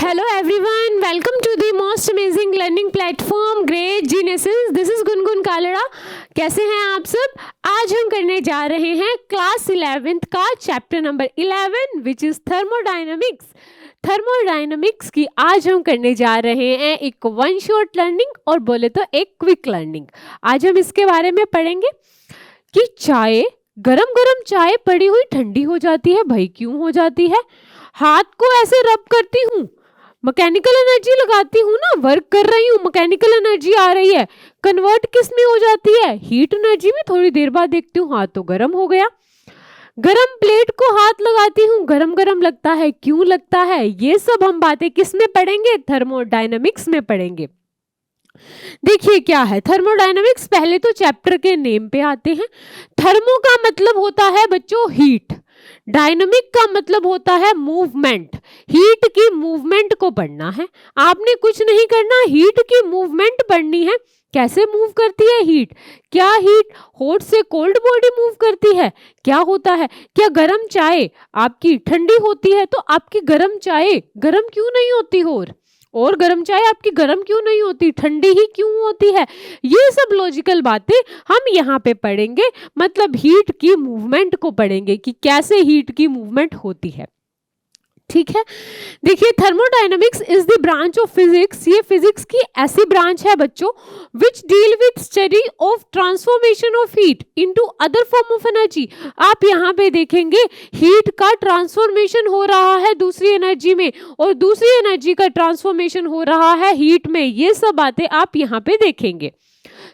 Hello everyone, welcome to the most amazing learning platform Great Geniuses. This is Gungun Kalra. कैसे हैं आप सब? आज हम करने जा रहे हैं क्लास 11th का chapter number 11 which is thermodynamics. Thermodynamics की आज हम करने जा रहे हैं एक वन शॉट लर्निंग और बोले तो एक क्विक लर्निंग. आज हम इसके बारे में पढ़ेंगे कि चाय, गरम गरम चाय पड़ी हुई ठंडी हो जाती है. भाई क्यों हो जाती है? हाथ को ऐसे रब करती हूँ, मैकेनिकल एनर्जी लगाती हूँ ना, वर्क कर रही हूँ, मैकेनिकल एनर्जी आ रही है, कन्वर्ट किस में हो जाती है? हीट एनर्जी में. थोड़ी देर बाद देखती हूँ हाथ तो गर्म हो गया. गरम प्लेट को हाथ लगाती हूँ, गरम गरम लगता है. क्यों लगता है? ये सब हम बातें किस में पढ़ेंगे? थर्मोडायनामिक्स में पढ़ेंगे. देखिए क्या है थर्मोडायनामिक्स. पहले तो चैप्टर के नेम पे आते हैं. थर्मो का मतलब होता है बच्चों हीट, डायनामिक का मतलब होता है मूवमेंट. हीट की मूवमेंट को पढ़ना है. आपने कुछ नहीं करना, हीट की मूवमेंट पढ़नी है. कैसे मूव करती है हीट? क्या हीट हॉट से कोल्ड बॉडी मूव करती है? क्या होता है? क्या गरम चाय आपकी ठंडी होती है तो आपकी गरम चाय गरम क्यों नहीं होती? और गरम चाय आपकी गरम क्यों नहीं होती? ठंडी ही क्यों होती है? ये सब लॉजिकल बातें हम यहाँ पे पढ़ेंगे. मतलब हीट की मूवमेंट को पढ़ेंगे कि कैसे हीट की मूवमेंट होती है. ठीक है. देखिए thermodynamics is the branch of physics. ये फिजिक्स की ऐसी ब्रांच है बच्चों which deal with study of transformation of heat into other form of energy. आप यहाँ पे देखेंगे हीट का ट्रांसफॉर्मेशन हो रहा है दूसरी एनर्जी में और दूसरी एनर्जी का ट्रांसफॉर्मेशन हो रहा है हीट में. ये सब बातें आप यहाँ पे देखेंगे.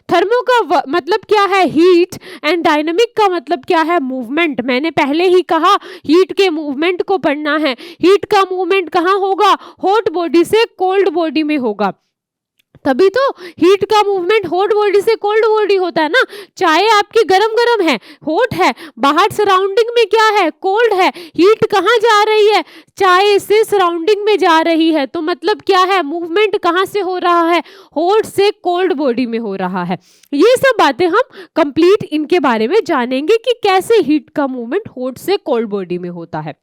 थर्मो का मतलब क्या है? हीट. एंड डायनामिक का मतलब क्या है? मूवमेंट. मैंने पहले ही कहा हीट के मूवमेंट को पढ़ना है. हीट का मूवमेंट कहाँ होगा? हॉट बॉडी से कोल्ड बॉडी में होगा. तभी तो हीट का मूवमेंट हॉट बॉडी से कोल्ड बॉडी होता है ना. चाय आपकी गरम गरम है, हॉट है, बाहर सराउंडिंग में क्या है? कोल्ड है. हीट कहाँ जा रही है? चाय से सराउंडिंग में जा रही है. तो मतलब क्या है? मूवमेंट कहाँ से हो रहा है? हॉट से कोल्ड बॉडी में हो रहा है. ये सब बातें हम कंप्लीट इनके बारे में जानेंगे कि कैसे हीट का मूवमेंट हॉट से कोल्ड बॉडी में होता है.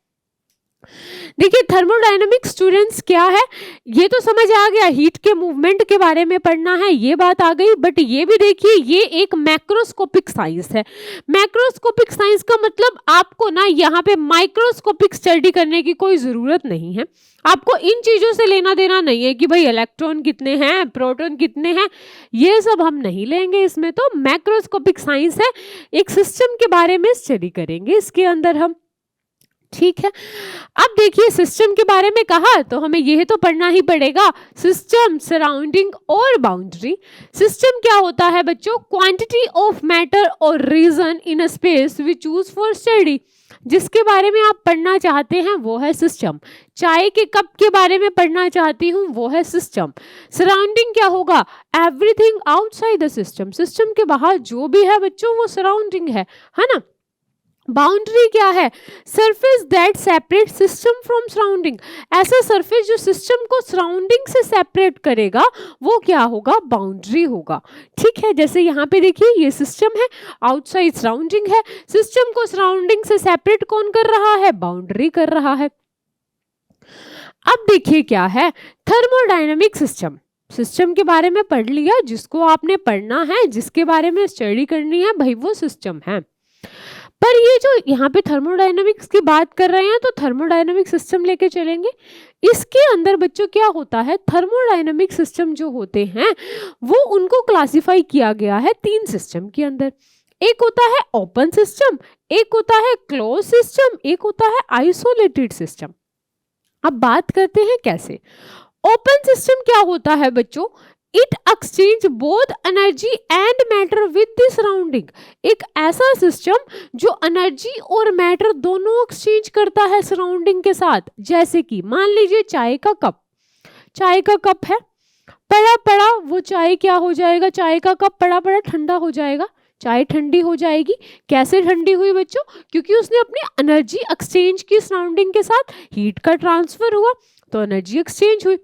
देखिए थर्मोडायनामिक स्टूडेंट्स क्या है ये तो समझ आ गया. हीट के मूवमेंट के बारे में पढ़ना है, ये बात आ गई. बट ये भी देखिए ये एक मैक्रोस्कोपिक साइंस है. मैक्रोस्कोपिक साइंस का मतलब आपको ना यहाँ पे माइक्रोस्कोपिक स्टडी करने की कोई जरूरत नहीं है. आपको इन चीजों से लेना देना नहीं है कि भाई इलेक्ट्रॉन कितने हैं, प्रोटॉन कितने हैं, ये सब हम नहीं लेंगे इसमें. तो मैक्रोस्कोपिक साइंस है, एक सिस्टम के बारे में स्टडी करेंगे इसके अंदर हम. ठीक है. अब देखिए सिस्टम के बारे में कहा तो हमें यह तो पढ़ना ही पड़ेगा. सिस्टम, सराउंडिंग और बाउंड्री. सिस्टम क्या होता है बच्चों? क्वांटिटी ऑफ मैटर और region in a space we choose for study. जिसके बारे में आप पढ़ना चाहते हैं वो है सिस्टम. चाय के कप के बारे में पढ़ना चाहती हूँ वो है सिस्टम. सराउंडिंग क्या होगा? Everything outside the system. System के बाहर जो भी है बच्चों वो सराउंडिंग है ना. बाउंड्री क्या है? Surface that separate system from surrounding. ऐसा सरफेस जो सिस्टम को सराउंडिंग से सेपरेट करेगा वो क्या होगा? बाउंड्री होगा. ठीक है. जैसे यहाँ पे देखिए ये सिस्टम है, आउटसाइड सराउंडिंग है. सिस्टम को सराउंडिंग से सेपरेट कौन कर रहा है? बाउंड्री कर रहा है. अब देखिए क्या है थर्मोडायनामिक सिस्टम. सिस्टम के बारे में पढ़ लिया. जिसको आपने पढ़ना है, जिसके बारे में स्टडी करनी है भाई वो सिस्टम है. पर ये जो यहाँ पे थर्मोडायनामिक्स की बात कर रहे हैं तो थर्मोडायनामिक सिस्टम लेके चलेंगे. इसके अंदर बच्चों क्या होता है? थर्मोडायनामिक सिस्टम जो होते हैं वो उनको क्लासिफाई किया गया है 3 सिस्टम के अंदर. एक होता है ओपन सिस्टम, एक होता है क्लोज सिस्टम, एक होता है आइसोलेटेड सिस्टम. अब बात करते हैं कैसे. ओपन सिस्टम क्या होता है बच्चों? It exchange both energy and matter with the surrounding. एक ऐसा सिस्टम जो एनर्जी और मैटर दोनों एक्सचेंज करता है सराउंडिंग के साथ. जैसे कि मान लीजिए चाय का कप. चाय का कप है, पड़ा पड़ा वो चाय क्या हो जाएगा? चाय का कप पड़ा पड़ा ठंडा हो जाएगा. चाय ठंडी हो जाएगी. कैसे ठंडी हुई बच्चों? क्योंकि उसने अपनी एनर्जी एक्सचेंज की सराउंडिंग के साथ. हीट का ट्रांसफर हुआ तो एनर्जी एक्सचेंज हुई.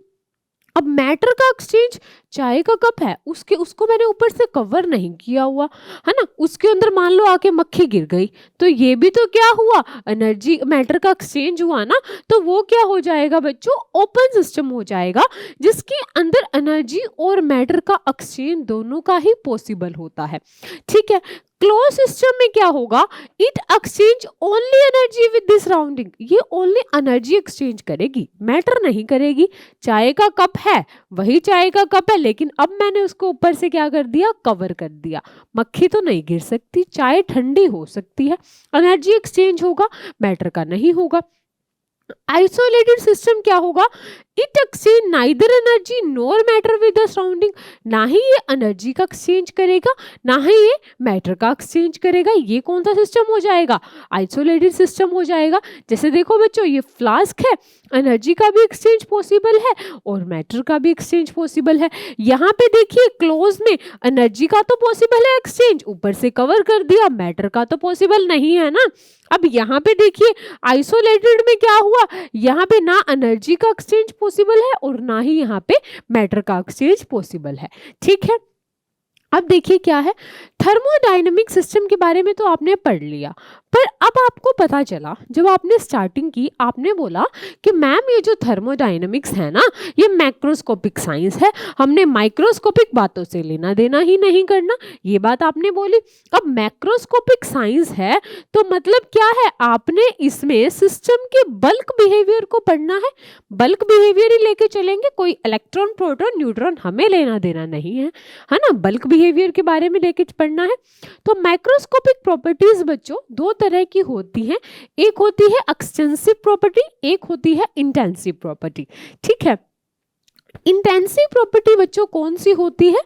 अब मैटर का एक्सचेंज, चाय का कप है, उसको मैंने ऊपर से कवर नहीं किया हुआ है ना, उसके अंदर मान लो आके मक्खी गिर गई, तो ये भी तो क्या हुआ, एनर्जी मैटर का एक्सचेंज हुआ ना। तो वो क्या हो जाएगा बच्चों, ओपन सिस्टम हो जाएगा, जिसके अंदर एनर्जी और मैटर का एक्सचेंज दोनों का ही पॉसिबल होता है। ठीक है, क्लोज सिस्टम में क्या होगा, it exchange only energy with the surrounding, ये ओनली एनर्जी एक्सचेंज करेगी, मैटर नहीं करेगी। चाय का कप है, वही चाय का कप है, लेकिन अब मैंने उसको ऊपर से क्या कर दिया, कवर कर दिया, मक्खी तो नहीं गिर सकती, चाय ठंडी हो सकती है, एनर्जी एक्सचेंज होगा, मैटर का नहीं होगा। आइसोलेटेड सिस्टम क्या होगा, it exchange neither energy nor matter with the surrounding, ना ही ये एनर्जी का एक्सचेंज करेगा, ना ही ये मैटर का एक्सचेंज करेगा। ये कौन सा सिस्टम हो जाएगा, आइसोलेटेड सिस्टम हो जाएगा। जैसे देखो बच्चों, ये फ्लास्क है, एनर्जी का भी एक्सचेंज पॉसिबल है और मैटर का भी एक्सचेंज पॉसिबल है। यहाँ पे देखिए क्लोज में एनर्जी का तो पॉसिबल है एक्सचेंज, ऊपर से कवर कर दिया, मैटर का तो पॉसिबल नहीं है ना। अब यहाँ पे देखिए आइसोलेटेड में क्या हुआ, यहाँ पे ना एनर्जी का एक्सचेंज पॉसिबल है और ना ही यहाँ पे मैटर का एक्सचेंज पॉसिबल है। ठीक है, अब देखिए क्या है, थर्मोडायनेमिक सिस्टम के बारे में तो आपने पढ़ लिया, पर अब आपको पता चला, जब आपने स्टार्टिंग की आपने बोला कि मैम ये जो थर्मोडायनेमिक्स है ना, ये मैक्रोस्कोपिक साइंस है, हमने माइक्रोस्कोपिक बातों से लेना देना ही नहीं करना, ये बात आपने बोली। अब मैक्रोस्कोपिक साइंस है तो मतलब क्या है, आपने इसमें सिस्टम के बल्क बिहेवियर को पढ़ना है, बल्क बिहेवियर ही लेके चलेंगे, कोई इलेक्ट्रॉन प्रोटॉन न्यूट्रॉन हमें लेना देना नहीं है, है ना, बल्क बिहेवियर के बारे में लेके पढ़ना है। तो माइक्रोस्कोपिक प्रॉपर्टीज बच्चों दो तरह की होती हैं, एक होती है एक्सटेंसिव प्रॉपर्टी, एक होती है इंटेंसिव प्रॉपर्टी। ठीक है, इंटेंसिव प्रॉपर्टी बच्चों कौन सी होती है,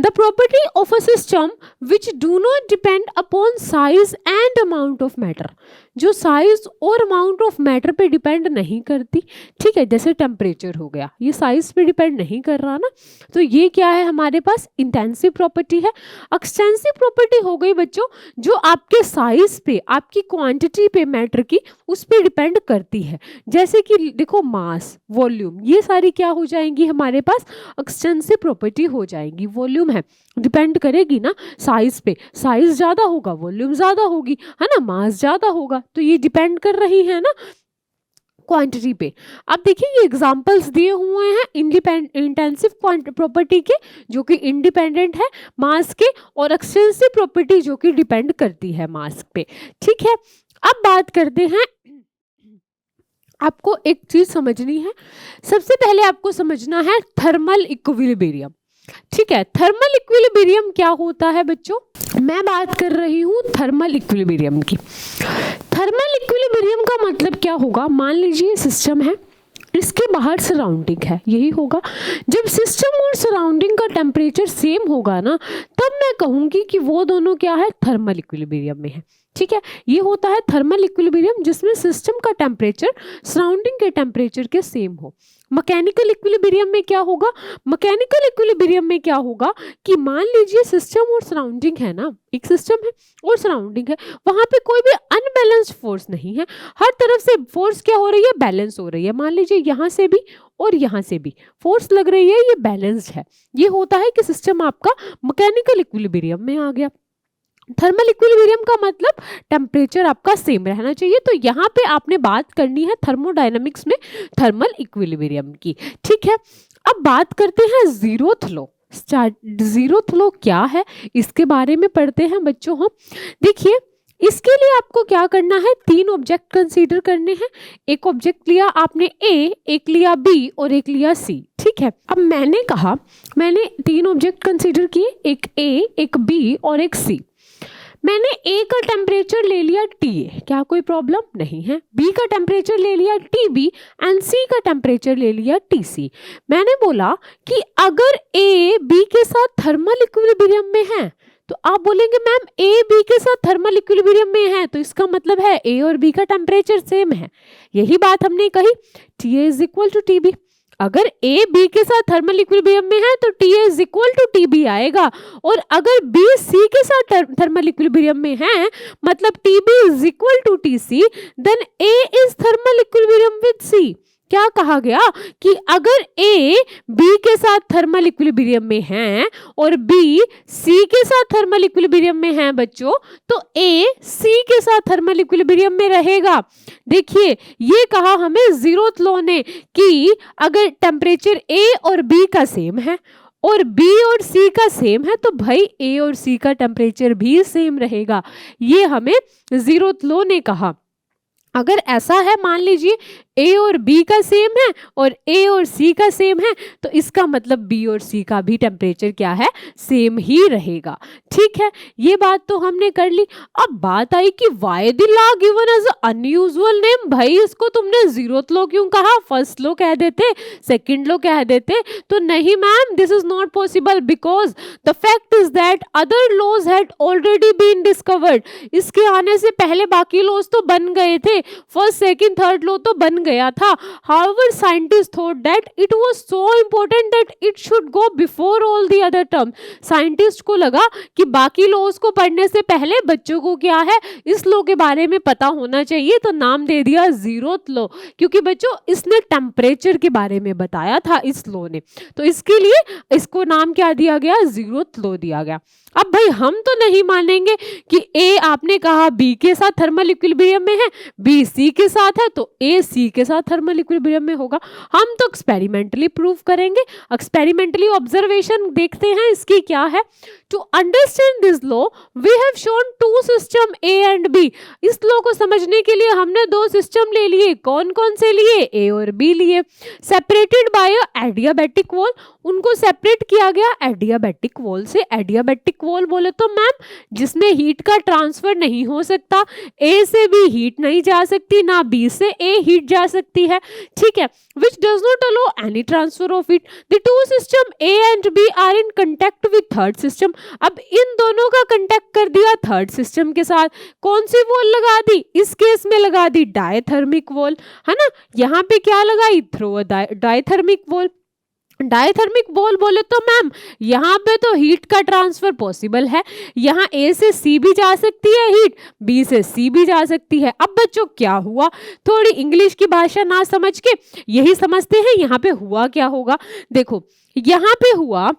the property of a system which do not depend upon size and amount of matter, जो साइज और अमाउंट ऑफ मैटर पे डिपेंड नहीं करती। ठीक है, जैसे टेम्परेचर हो गया, ये साइज पे डिपेंड नहीं कर रहा ना, तो ये क्या है हमारे पास इंटेंसिव प्रॉपर्टी है। एक्सटेंसिव प्रॉपर्टी हो गई बच्चों जो आपके साइज पे, आपकी क्वांटिटी पे मैटर की, उस पे डिपेंड करती है। जैसे कि देखो मास, वॉल्यूम, ये सारी क्या हो जाएंगी हमारे पास, एक्सटेंसिव प्रॉपर्टी हो जाएंगी। वॉल्यूम है, डिपेंड करेगी ना साइज पे, साइज ज्यादा होगा वॉल्यूम ज्यादा होगी, है ना, मास ज्यादा होगा, तो ये डिपेंड कर रही है ना क्वांटिटी पे। अब देखिए ये एग्जांपल्स दिए हुए हैं इंटेंसिव प्रॉपर्टी के, जो कि इंडिपेंडेंट है मास के, और एक्सटेंसिव प्रॉपर्टी जो कि डिपेंड करती है मास पे। ठीक है, अब बात करते हैं, आपको एक चीज समझनी है, सबसे पहले आपको समझना है थर्मल इक्विलिब्रियम। ठीक है, थर्मल इक्विलिब्रियम क्या होता है बच्चों, मैं बात कर रही हूँ थर्मल इक्विलिब्रियम की। थर्मल इक्विलिब्रियम का मतलब क्या होगा, मान लीजिए सिस्टम है, इसके बाहर सराउंडिंग है, यही होगा। जब सिस्टम और सराउंडिंग का टेम्परेचर सेम होगा ना, तब मैं कहूँगी कि वो दोनों क्या है, थर्मल इक्विलिब्रियम में है। ठीक है, ये होता है थर्मल इक्विलिब्रियम जिसमें सिस्टम का टेम्परेचर सराउंडिंग के टेम्परेचर के सेम हो। मैकेनिकल इक्विलिब्रियम में क्या होगा, मैकेनिकल इक्विलिब्रियम में क्या होगा कि मान लीजिए सिस्टम और सराउंडिंग है ना, एक सिस्टम है और सराउंडिंग है, वहां पे कोई भी अनबैलेंस्ड फोर्स नहीं है, हर तरफ से फोर्स क्या हो रही है, बैलेंस हो रही है। मान लीजिए यहाँ से भी और यहाँ से भी फोर्स लग रही है, ये बैलेंस्ड है, ये होता है कि सिस्टम आपका मैकेनिकल इक्विलिब्रियम में आ गया। थर्मल इक्विलिब्रियम का मतलब टेम्परेचर आपका सेम रहना चाहिए, तो यहाँ पे आपने बात करनी है थर्मोडायनामिक्स में थर्मल इक्विलिब्रियम की। ठीक है, अब बात करते हैं जीरोथ लॉ। जीरोथ लॉ क्या है, इसके बारे में पढ़ते हैं बच्चों हम। देखिए इसके लिए आपको क्या करना है, तीन ऑब्जेक्ट कंसीडर करने हैं। एक ऑब्जेक्ट लिया आपने ए, एक लिया बी और एक लिया सी। ठीक है, अब मैंने कहा मैंने तीन ऑब्जेक्ट कंसीडर किए, एक ए, एक बी और एक सी। मैंने ए का टेम्परेचर ले लिया TA, क्या कोई प्रॉब्लम नहीं है। बी का टेम्परेचर ले लिया TB एंड सी का टेम्परेचर ले लिया TC। मैंने बोला कि अगर A B के साथ थर्मल इक्विलिब्रियम में है, तो आप बोलेंगे मैम A B के साथ थर्मल इक्विलिब्रियम में है, तो इसका मतलब है A और B का टेम्परेचर सेम है। यही बात हमने कही, TA is equal to TB। अगर A B के साथ थर्मल इक्विलिब्रियम में है तो TA is equal to TB आएगा, और अगर B C के साथ थर्मल इक्विलिब्रियम में है मतलब TB is equal to TC, then A is thermal equilibrium with C। क्या कहा गया कि अगर A B के साथ थर्मल इक्विलिब्रियम में है और B C के साथ थर्मल इक्विलिब्रियम में है बच्चों, तो A C के साथ थर्मल इक्विलिब्रियम में रहेगा। देखिए ये कहा हमें जीरोथ लॉ ने कि अगर टेम्परेचर A और B का सेम है और B और C का सेम है तो भाई A और C का टेम्परेचर भी सेम रहेगा। ये हमें जीरोथ लॉ ने कहा। अगर ऐसा है, मान लीजिए A और B का सेम है और A और C का सेम है, तो इसका मतलब B और C का भी टेम्परेचर क्या है, सेम ही रहेगा। ठीक है, ये बात तो हमने कर ली। अब बात आई कि why the law given as unusual name. भाई इसको तुमने जीरोथ लॉ क्यों कहा, फर्स्ट लॉ कह देते, सेकंड लॉ कह देते। तो नहीं ma'am, this is not possible because the fact is that other laws had already been discovered. इसके आने से पहले बाकी लॉज तो बन गए थे, फर्स्ट सेकंड थर्ड लॉ तो बन गया था। However, scientists thought that it was so important that it should go before all the other terms. Scientist को लगा कि बाकी लॉज को पढ़ने से पहले बच्चों को क्या है, इस लॉ के बारे में पता होना चाहिए, तो नाम दे दिया जीरोथ लॉ, क्योंकि बच्चों इसने टेम्परेचर के बारे में बताया था इस लॉ ने, तो इसके लिए इसको नाम क्या दिया गया, जीरोथ लॉ दिया गया। अब भाई हम तो नहीं मानेंगे कि A आपने कहा B के साथ थर्मल इक्विलिब्रियम में है, B C के साथ है, तो A C के साथ थर्मल इक्विलिब्रियम में होगा। हम तो एक्सपेरिमेंटली प्रूव करेंगे, एक्सपेरिमेंटली ऑब्जर्वेशन देखते हैं इसकी क्या है। To understand this law we have shown two system A and B। इस लॉ को समझने के लिए हमने दो सिस्टम ले लिए। कौन कौन से लिए, A और B लिए, सेपरेटेड बाय एडियाबैटिक वॉल। उनको सेपरेट किया गया एडियाबैटिक वॉल से। एडियाबैटिक वॉल बोले तो मैम जिसमें हीट का ट्रांसफर नहीं हो सकता, A से B हीट नहीं जा सकती, ना B से A हीट जा सकती है। ठीक है, which does not allow any transfer of heat. The two system A and B are in contact with third system. अब इन दोनों का कंटेक्ट कर दिया थर्ड सिस्टम के साथ। कौन सी वॉल लगा दी, इस केस में लगा दी डायथर्मिक वॉल, है ना। यहाँ पे क्या लगाई, through diathermic wall. Diathermic wall बोले तो मैम यहाँ पे तो हीट का ट्रांसफर पॉसिबल है, यहाँ A से C भी जा सकती है हीट, B से C भी जा सकती है। अब बच्चों क्या हुआ, थोड़ी इंग्लिश की भाषा ना समझ के यही समझते हैं यहाँ पे हुआ क्या होगा। देखो यहाँ पे हुआ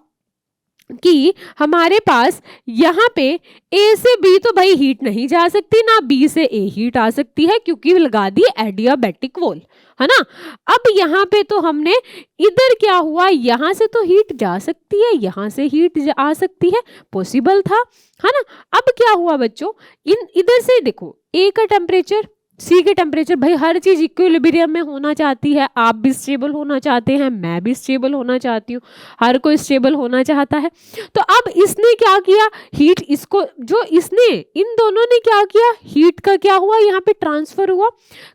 कि हमारे पास यहाँ पे A से B तो भाई हीट नहीं जा सकती, ना B से A हीट आ सकती है, क्योंकि लगा दी एडियाबैटिक वॉल, है ना। अब यहाँ पे तो हमने इधर क्या हुआ, यहाँ से तो हीट जा सकती है, यहाँ से हीट आ सकती है, पॉसिबल था, है ना। अब क्या हुआ बच्चों, इधर से देखो A का टेम्परेचर, C के टेम्परेचर, भाई हर चीज इक्विलिब्रियम में होना चाहती है। आप भी स्टेबल होना चाहते हैं, मैं भी स्टेबल होना चाहती हूँ, हर कोई स्टेबल होना चाहता है। तो अब इसने क्या किया, हीट इसको जो इसने इन दोनों ने क्या किया, हीट का क्या हुआ, यहाँ पे ट्रांसफर हुआ।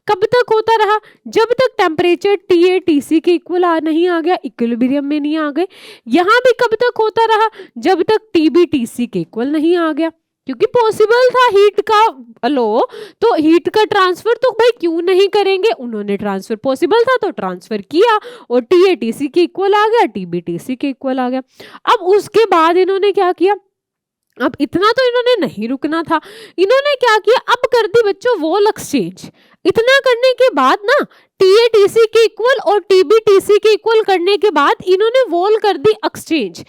कब तक होता रहा, जब तक टेम्परेचर TA TC के इक्वल नहीं आ गया, इक्विलिब्रियम में नहीं आ गए। यहाँ भी कब तक होता रहा, जब तक TB TC के इक्वल नहीं आ गया, क्योंकि पॉसिबल था हीट का लो, तो हीट का ट्रांसफर तो भाई क्यों नहीं करेंगे, उन्होंने ट्रांसफर पॉसिबल था तो ट्रांसफर किया और TA TC के इक्वल आ गया, TB TC के इक्वल आ गया। अब उसके बाद इन्होंने क्या किया, अब इतना तो इन्होंने नहीं रुकना था, इन्होंने क्या किया, अब कर दी बच्चों वॉल एक्सचेंज। इतना करने के बाद ना TA TC के इक्वल और TB TC के इक्वल करने के बाद इन्होंने वॉल कर दी एक्सचेंज।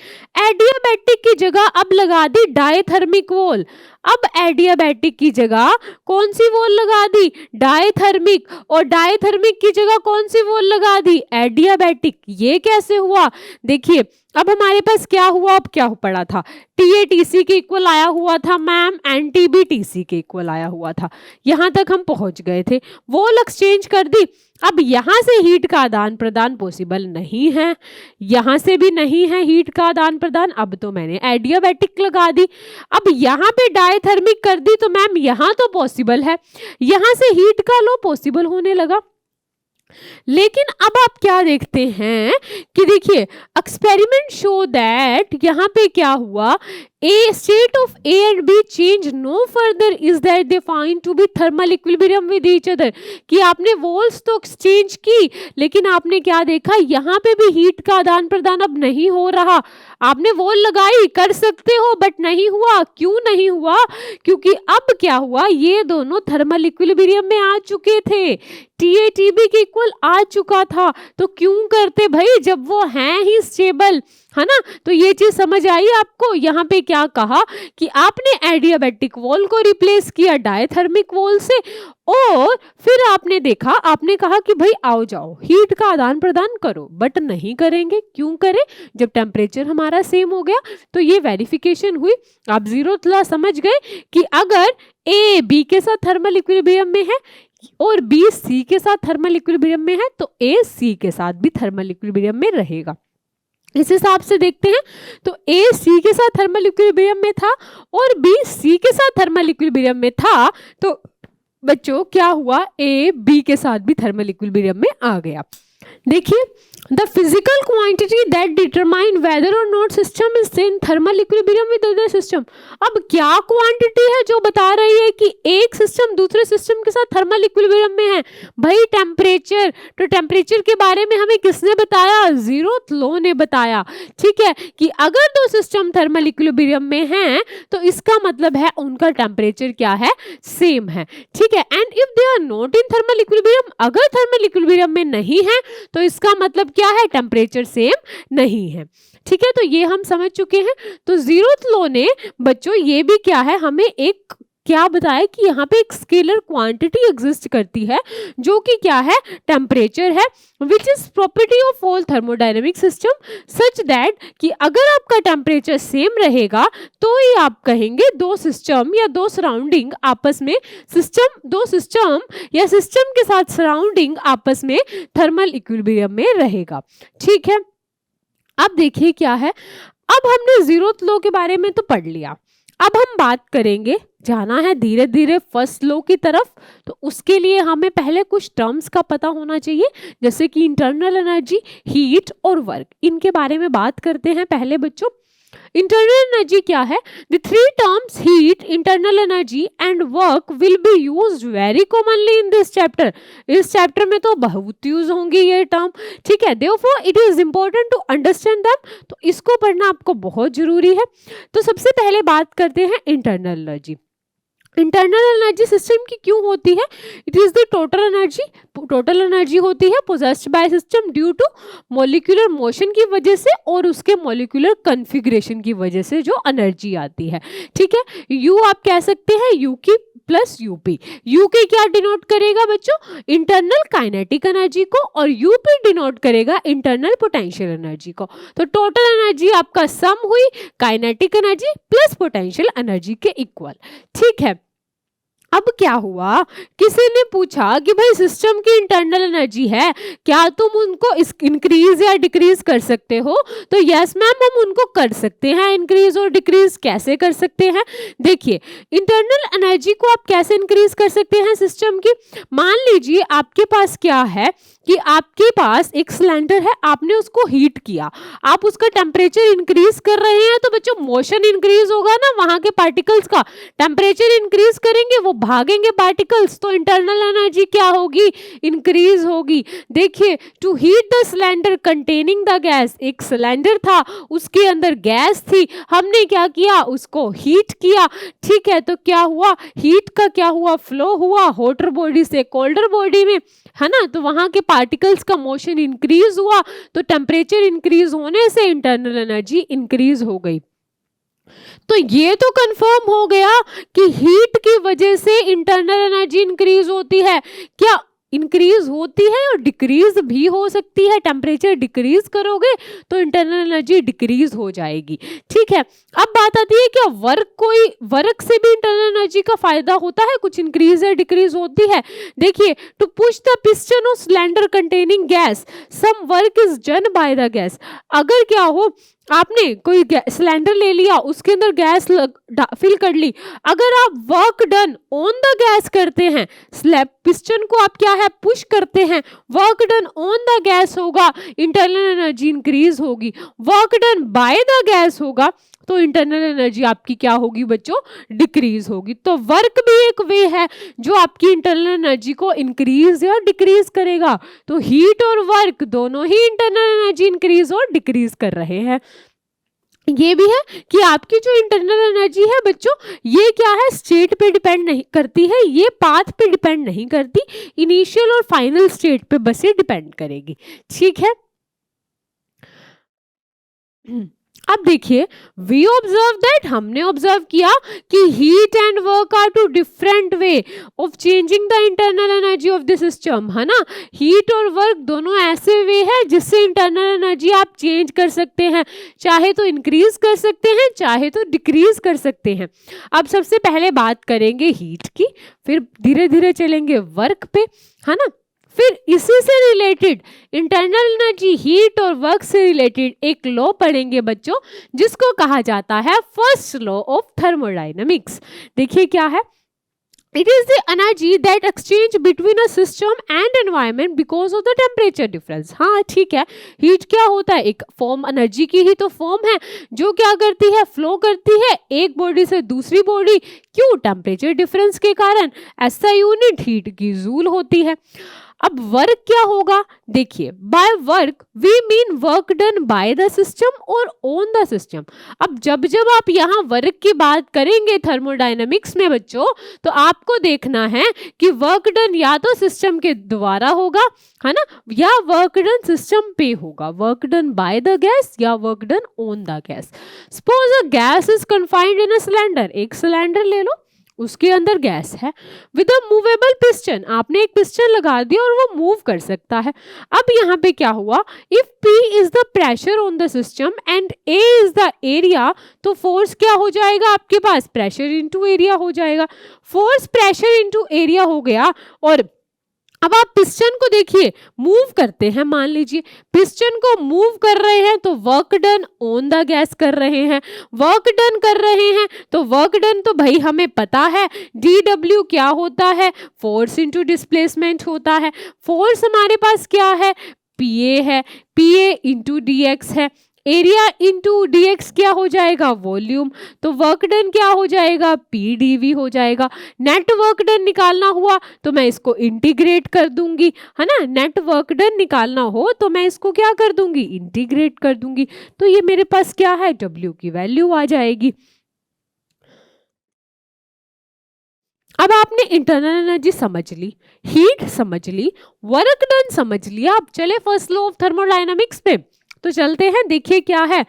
एडियाबैटिक की जगह अब लगा दी डायथर्मिक वॉल। अब एडियाबैटिक की जगह कौन सी वॉल लगा दी, डायथर्मिक, और डायथर्मिक की जगह कौन सी वॉल लगा दी, एडियाबैटिक। ये कैसे हुआ, देखिए अब हमारे पास क्या हुआ, अब क्या पड़ा था, TA TC के इक्वल आया हुआ था मैम एंड TB TC के इक्वल आया हुआ था, यहाँ तक हम पहुंच गए थे, वॉल एक्सचेंज कर दी। अब यहाँ से हीट का आदान प्रदान पॉसिबल नहीं है, यहाँ से भी नहीं है हीट का आदान प्रदान, अब तो मैंने एडियाबैटिक लगा दी। अब यहाँ पे डायथर्मिक कर दी तो मैम यहाँ तो पॉसिबल है, यहाँ से हीट का लो पॉसिबल होने लगा। लेकिन अब आप क्या देखते हैं कि देखिए एक्सपेरिमेंट शो दैट यहाँ पे क्या हुआ, A state of A and B change no further is that they find to be thermal equilibrium with each other। कि आपने वॉल्स तो एक्सचेंज की, लेकिन आपने क्या देखा, यहाँ पे भी हीट का आदान प्रदान अब नहीं हो रहा। आपने वॉल लगाई, कर सकते हो, बट नहीं हुआ। क्यों नहीं हुआ, क्योंकि अब क्या हुआ, ये दोनों थर्मल इक्विलिब्रियम में आ चुके थे। TATB के इक्वल आ चुका था, तो क्यों करते भाई जब वो हैं ही स्टेबल, है ना। तो ये चीज समझ आई आपको। यहाँ पे क्या कहा कि आपने एडियाबैटिक वॉल को रिप्लेस किया डायथर्मिक वॉल से, और फिर आपने देखा, आपने कहा कि भाई आओ जाओ हीट का आदान प्रदान करो, बट नहीं करेंगे। क्यों करें जब टेम्परेचर हमारा सेम हो गया। तो ये वेरिफिकेशन हुई। आप 0th लॉ समझ गए कि अगर A B के साथ थर्मल इक्विलिब्रियम में है और B C के साथ थर्मल इक्विलिब्रियम में है, तो A C के साथ भी थर्मल इक्विलिब्रियम में रहेगा। इस हिसाब से देखते हैं तो A C के साथ थर्मल इक्विलिब्रियम में था और B C के साथ थर्मल इक्विलिब्रियम में था, तो बच्चों क्या हुआ, A B के साथ भी थर्मल इक्विलिब्रियम में आ गया। देखिए, the physical quantity that determine whether or not system is in thermal equilibrium with other system. अब क्या क्वांटिटी है जो बता रही है कि एक सिस्टम दूसरे सिस्टम के साथ थर्मल इक्विलिब्रियम में है? भाई टेम्परेचर। तो टेम्परेचर के बारे में हमें किसने बताया? 0th लॉ ने बताया। ठीक है, कि अगर दो सिस्टम थर्मल इक्विलिब्रियम में हैं तो इसका मतलब है उनका टेम्परेचर क्या है? सेम है। ठीक है, and if they are not in thermal equilibrium, अगर थर्मल इक्विलिब्रियम में नहीं है तो इसका मतलब क्या है? टेम्परेचर सेम नहीं है। ठीक है, तो ये हम समझ चुके हैं। तो 0th लॉ ने बच्चों ये भी क्या है, हमें एक क्या बताया कि यहाँ पे एक स्केलर क्वांटिटी एग्जिस्ट करती है जो कि क्या है? टेम्परेचर है, which is property of all thermodynamic system such that कि अगर आपका टेम्परेचर सेम रहेगा तो ही आप कहेंगे दो सिस्टम या दो सराउंडिंग आपस में दो सिस्टम या सिस्टम के साथ सराउंडिंग आपस में थर्मल इक्विलिब्रियम में रहेगा। ठीक है, अब देखिए क्या है, अब हमने 0th लॉ के बारे में तो पढ़ लिया। अब हम बात करेंगे, जाना है धीरे धीरे फर्स्ट लॉ की तरफ। तो उसके लिए हमें पहले कुछ टर्म्स का पता होना चाहिए, जैसे कि इंटरनल एनर्जी, हीट और वर्क। इनके बारे में बात करते हैं पहले बच्चों। इंटरनल एनर्जी क्या है? The three terms heat, internal energy and work will be used very commonly in this chapter. इस चैप्टर में तो बहुत यूज होंगी ये टर्म। ठीक है, therefore it is important to understand them. तो इसको पढ़ना आपको बहुत जरूरी है। तो सबसे पहले बात करते हैं internal energy. Internal energy system की क्यों होती है? It is the total energy होती है possessed by system due to molecular motion की वजह से और उसके मॉलिक्यूलर कॉन्फ़िगरेशन की वजह से जो एनर्जी आती है। ठीक है, यू आप कह सकते हैं यू की प्लस यूपी। यूके क्या डिनोट करेगा बच्चों? इंटरनल काइनेटिक एनर्जी को, और यूपी डिनोट करेगा इंटरनल पोटेंशियल एनर्जी को। तो टोटल एनर्जी आपका सम हुई kinetic energy plus potential energy के इक्वल। ठीक है, अब क्या हुआ, किसी ने पूछा कि भाई सिस्टम की इंटरनल एनर्जी है, क्या तुम उनको इंक्रीज या डिक्रीज कर सकते हो? तो यस मैम, हम उनको कर सकते हैं इंक्रीज और डिक्रीज। कैसे कर सकते हैं? देखिए, इंटरनल एनर्जी को आप कैसे इंक्रीज कर सकते हैं सिस्टम की? मान लीजिए आपके पास क्या है कि आपके पास एक सिलेंडर है, आपने उसको हीट किया, आप उसका टेम्परेचर इंक्रीज कर रहे हैं, तो बच्चों मोशन इंक्रीज होगा ना, वहां के पार्टिकल्स का टेम्परेचर इंक्रीज करेंगे, वो भागेंगे पार्टिकल्स, तो इंटरनल एनर्जी क्या होगी? इंक्रीज होगी। देखिए, to heat the cylinder containing the gas, एक सिलेंडर था उसके अंदर गैस थी, हमने क्या किया? उसको हीट किया। ठीक है, तो क्या हुआ? हीट का क्या हुआ? फ्लो हुआ हॉटर बॉडी से कोल्डर बॉडी में, है ना। तो वहां के पार्टिकल्स का मोशन इंक्रीज हुआ, तो टेम्परेचर इंक्रीज होने से इंटरनल एनर्जी इंक्रीज हो गई। तो ये तो कंफर्म हो गया कि हीट की वजह से इंटरनल एनर्जी इंक्रीज होती है। क्या इंक्रीज होती है और डिक्रीज भी हो सकती है? टेम्परेचर डिक्रीज करोगे तो इंटरनल एनर्जी डिक्रीज हो जाएगी। ठीक है, अब बात आती है क्या वर्क से भी इंटरनल एनर्जी का फायदा होता है? कुछ इंक्रीज या डिक्रीज होती है। देखिए, to push the piston of cylinder containing gas some work is done by the gas. अगर क्या हो, आपने कोई सिलेंडर ले लिया, उसके अंदर गैस फिल कर ली, अगर आप work done on the gas करते हैं, स्लैब पिस्टन को आप क्या है पुश करते हैं, work done on the gas होगा, इंटरनल एनर्जी इंक्रीज होगी। Work done by the gas होगा तो इंटरनल एनर्जी आपकी क्या होगी बच्चों? डिक्रीज होगी। तो वर्क भी एक वे है जो आपकी इंटरनल एनर्जी को इंक्रीज या डिक्रीज करेगा। तो हीट और वर्क दोनों ही इंटरनल एनर्जी इंक्रीज और डिक्रीज कर रहे हैं। ये भी है कि आपकी जो इंटरनल एनर्जी है बच्चों, ये क्या है, स्टेट पे डिपेंड नहीं करती है, ये पाथ पे डिपेंड नहीं करती, इनिशियल और फाइनल स्टेट पे बस ये डिपेंड करेगी। ठीक है, अब देखिए, वी ऑब्जर्व दैट, हमने ऑब्जर्व किया कि heat and work are two different way of changing the internal energy of the system, है ना। हीट और वर्क दोनों ऐसे वे हैं जिससे इंटरनल एनर्जी आप चेंज कर सकते हैं, चाहे तो इंक्रीज कर सकते हैं, चाहे तो डिक्रीज कर सकते हैं। अब सबसे पहले बात करेंगे हीट की, फिर धीरे धीरे चलेंगे वर्क पे, है ना। फिर इसी से रिलेटेड इंटरनल एनर्जी, हीट और वर्क से रिलेटेड एक लॉ पढ़ेंगे बच्चों, जिसको कहा जाता है फर्स्ट लॉ ऑफ थर्मोडायनेमिक्स। देखिए क्या है, it is the energy that exchange between a system and environment because of the temperature difference. हाँ ठीक है, हीट क्या होता है, एक फॉर्म, एनर्जी की ही तो फॉर्म है, जो क्या करती है, फ्लो करती है एक बॉडी से दूसरी बॉडी, क्यों, टेम्परेचर डिफरेंस के कारण। ऐसा यूनिट हीट की जूल होती है। अब वर्क क्या होगा, देखिए, by work we mean work done by the system और ऑन द सिस्टम। अब जब जब आप यहाँ वर्क की बात करेंगे थर्मोडायनेमिक्स में बच्चों, तो आपको देखना है कि वर्क डन या तो सिस्टम के द्वारा होगा, है ना, या वर्क डन सिस्टम पे होगा, work done by the gas या work done on the gas. Suppose a gas is confined in a cylinder, एक सिलेंडर ले लो, उसके अंदर गैस है, विद अ मूवेबल पिस्टन, आपने एक पिस्टन लगा दिया और वो मूव कर सकता है। अब यहाँ पे क्या हुआ, if P is the pressure on the system and A is the area, तो फोर्स क्या हो जाएगा आपके पास, प्रेशर इनटू एरिया हो जाएगा। फोर्स प्रेशर इनटू एरिया हो गया, और अब आप पिस्टन को देखिए, मूव करते हैं, मान लीजिए पिस्टन को मूव कर रहे हैं, तो work done on the gas कर रहे हैं, वर्क डन कर रहे हैं, तो वर्क डन तो भाई हमें पता है dW क्या होता है, फोर्स इनटू डिस्प्लेसमेंट होता है। फोर्स हमारे पास क्या है, PA है, PA इंटू DX है, एरिया इंटू dx क्या हो जाएगा, वॉल्यूम, तो वर्क डन क्या हो जाएगा, PdV हो जाएगा। नेट वर्क डन निकालना हुआ तो मैं इसको इंटीग्रेट कर दूंगी, है ना, नेट वर्क डन निकालना हो तो मैं इसको क्या कर दूंगी, इंटीग्रेट कर दूंगी, तो ये मेरे पास क्या है, W की वैल्यू आ जाएगी। अब आपने इंटरनल एनर्जी समझ ली, हीट समझ ली, वर्क डन समझ लिया, अब चले फर्स्ट लॉ ऑफ थर्मोडायनामिक्स पे, तो चलते हैं। देखिए क्या है,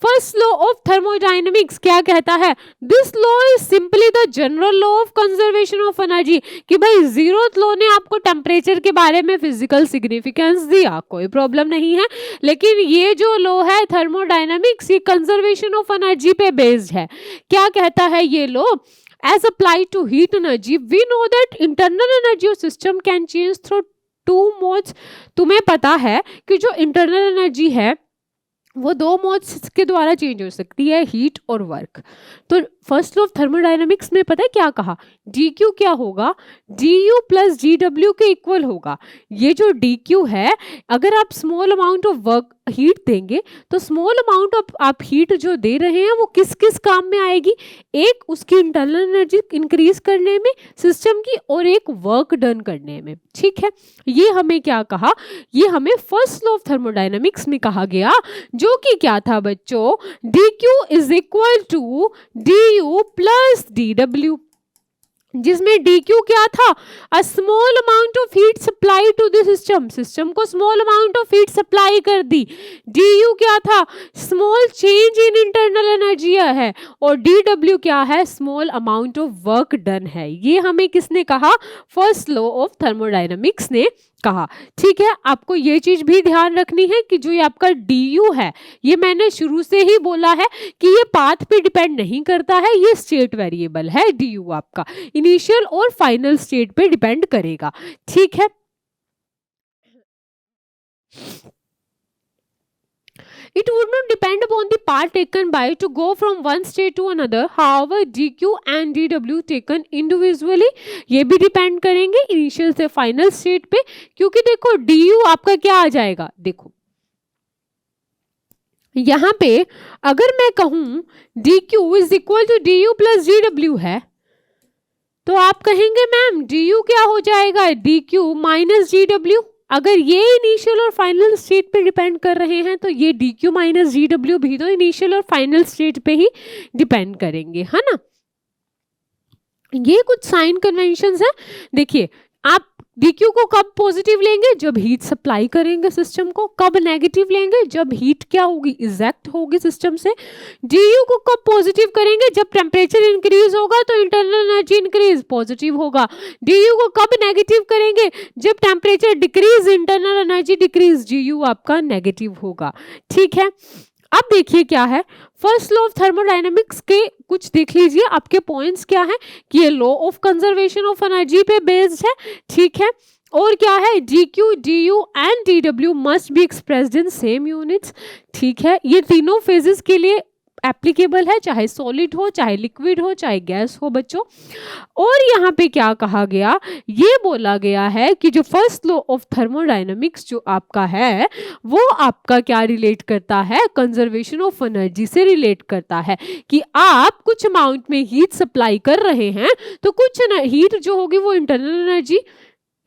फर्स्ट लॉ ऑफ थर्मोडायनेमिक्स क्या कहता है, this law is simply the general law of conservation of energy, कि भाई जीरोथ लॉ ने आपको टेम्परेचर के बारे में फिजिकल सिग्निफिकेंस दिया, कोई प्रॉब्लम नहीं है, लेकिन ये जो लॉ है थर्मोडायनेमिक्स, ये कंजर्वेशन ऑफ एनर्जी पे बेस्ड है। क्या कहता है ये law, as applied to heat energy we know that internal energy of system can change through two modes। तुम्हें पता है कि जो इंटरनल एनर्जी है वो दो मोड्स के द्वारा चेंज हो सकती है, हीट और वर्क। तो फर्स्ट लॉ ऑफ थर्मोडायनेमिक्स में पता है क्या कहा, dq क्या होगा, du प्लस dw के इक्वल होगा। ये जो dq है, अगर आप small amount of work heat देंगे तो स्मॉल अमाउंट ऑफ आप हीट जो दे रहे हैं वो किस किस काम में आएगी, एक उसकी इंटरनल एनर्जी इंक्रीज करने में सिस्टम की, और एक वर्क डन करने में। ठीक है, ये हमें क्या कहा, ये हमें फर्स्ट लॉ ऑफ थर्मोडायनेमिक्स में कहा गया, जो कि क्या था बच्चों, dq is equal to du plus dw, जिसमें dq क्या था, a small amount of heat supply to the system, system को small amount of heat supply कर दी, du क्या था, small change in internal energy है, और dw क्या है, small amount of work done है। ये हमें किसने कहा, फर्स्ट लॉ ऑफ थर्मोडायनेमिक्स ने कहा। ठीक है, आपको ये चीज भी ध्यान रखनी है कि जो ये आपका du है, ये मैंने शुरू से ही बोला है कि ये पाथ पे डिपेंड नहीं करता है, ये स्टेट वेरिएबल है, du आपका इनिशियल और फाइनल स्टेट पे डिपेंड करेगा। ठीक है, it would not depend upon the path taken by to go from one state to another, however dq and dw taken individually ये भी डिपेंड करेंगे इनिशियल से फाइनल स्टेट पे, क्योंकि देखो du आपका क्या आ जाएगा, देखो यहाँ पे अगर मैं कहूं dq is equal to du plus dw है, तो आप कहेंगे मैम du क्या हो जाएगा, dq माइनस dw, अगर ये इनिशियल और फाइनल स्टेट पे डिपेंड कर रहे हैं तो ये डी क्यू माइनस जी डब्ल्यू भी तो इनिशियल और फाइनल स्टेट पे ही डिपेंड करेंगे, है ना। ये कुछ साइन कन्वेंशंस है। देखिए, आप dq को कब पॉजिटिव लेंगे, जब हीट सप्लाई करेंगे सिस्टम को। कब नेगेटिव लेंगे, जब हीट क्या होगी, इजेक्ट होगी सिस्टम से। du को कब पॉजिटिव करेंगे, जब टेम्परेचर इंक्रीज होगा तो इंटरनल एनर्जी इंक्रीज, पॉजिटिव होगा। du को कब नेगेटिव करेंगे, जब temperature decrease, internal energy decrease, du आपका नेगेटिव होगा। ठीक है, अब देखिए क्या है, फर्स्ट लॉ ऑफ थर्मोडायनेमिक्स के कुछ देख लीजिए, आपके पॉइंट्स क्या है कि ये law of conservation of energy पे बेस्ड है। ठीक है, और क्या है, D Q, D you and D W must be expressed in same units. ठीक है, ये तीनों फेजेस के लिए एप्लीकेबल है, चाहे सॉलिड हो, चाहे लिक्विड हो, चाहे गैस हो बच्चों। और यहाँ पे क्या कहा गया, ये बोला गया है कि जो फर्स्ट लॉ ऑफ थर्मोडायनेमिक्स जो आपका है वो आपका क्या रिलेट करता है, कंजर्वेशन ऑफ एनर्जी से रिलेट करता है कि आप कुछ अमाउंट में हीट सप्लाई कर रहे हैं तो कुछ हीट जो होगी वो इंटरनल एनर्जी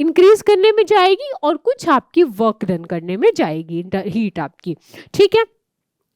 इंक्रीज करने में जाएगी और कुछ आपकी वर्क डन करने में जाएगी हीट आपकी। ठीक है,